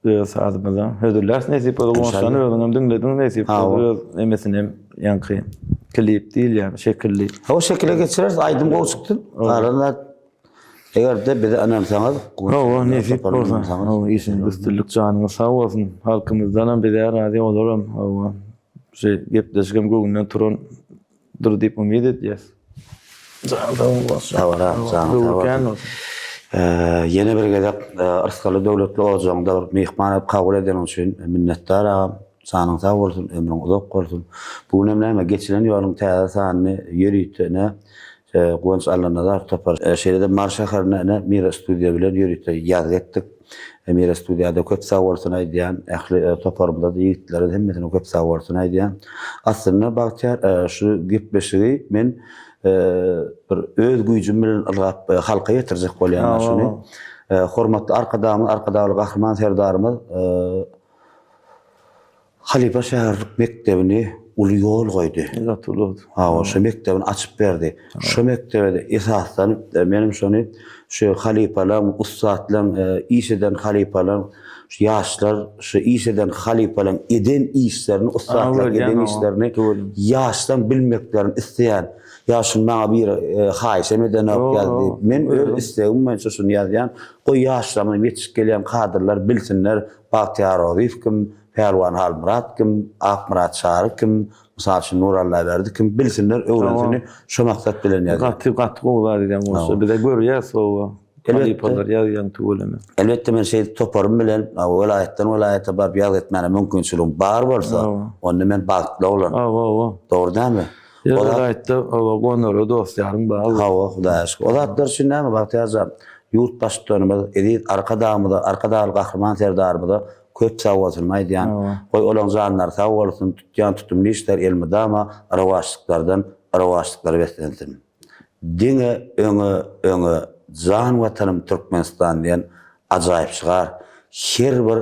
öz adymyza hödürler nesip o goňşany özüňem dinledim nesip öz emesinem ýanky klip diýil ýa şekilli. O şekilde geçiriz aýdym gowy çykdy. Arada eger de bize anamsaňyz, o nesip bolsa, o işin üstünlük janyňyz sag bolsun. Halkymyzdan bize razy olaram. O şey gepleşgem göňünden turan dur diýip umyt edýäs. Yine bir gezek Arskaly döwletli ojagyňda bir mehman kabul eden üçin minnetdar agam. Sanyň sag bolsun, ömrüň uzak bolsun. Bu näme geçilen ýoluň täze sanyny ýörüýtene Goňş Allanazar topar. Şeýle Mar şäherine Mira studiýa bilen ýörüýtde ýaz etdik. Mira studiýada köp sag bolsun aýdýan, ähli toparmda da ýigitler hemmesine köp sag bolsun aýdýan. Aslynda bagtyar şu gepleşigi men bir öz güýjüm bilen algap halka ýetirjek bolýan şuny. Hormatly arkadaşlar, gahryman serdarymyz Halipa şäherlik mektebini uly ýol goýdy. O şu mektebini açyp berdi. Şu mektebde esasdan menim şonu şu halipalar, ustadlar, işeden halipalar, şu ýaşlar, şu işeden halipalar eden işlerini, ustadlar eden işlerini ýaşdan bilmeklerini isteýän. Ýaşyn maňa bir haýyş emeden geldi. Men öz istegim mençe şunu ýazýan, o ýaşlarymyň ýetişip gelýän kadrlar bilsinler, Bagtyar Owif kim, Perwan Halmurat kim, Akmurat Şarık kim, misal üçün Nurallah berdi kim bilsinler öwrensini şu maksat bilen ýazýar. Gatty olar diýen bolsa bir de görýäs o. Kalipalar ýazýan tüweleme. Elbette men şey toparım bilen welaýetden welaýeta barıp ýaz etmäne mümkinçiligim bar bolsa, onda men bagtly bolan. Dogry dämi? O da aýtdy, o gonora dostlaryň bar. Hawa Hudaýa şükür. O zatlar şun näme bagt ýazar. Ýurt başlarymyz, edit arkadamyda, arkadaly gahrman serdarymyda köp sawatylmaý diýen. Goý olan zanlar sag bolsun, tutýan tutumly işler elmide ama arawaşlyklar beslensin. Diňe öňe zan watanym Türkmenistan diýen ajaýyp çygar. Her bir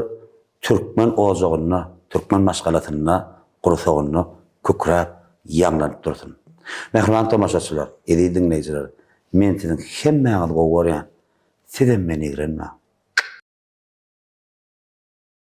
türkmen ozagyna, türkmen maşgalatyna, gursagyna kökräp ýanlanyp dursun. Mehriban tamaşaçylar, edi dinleýijiler, men sizin hemmäňiz gowurýan. Sizem meni girenme.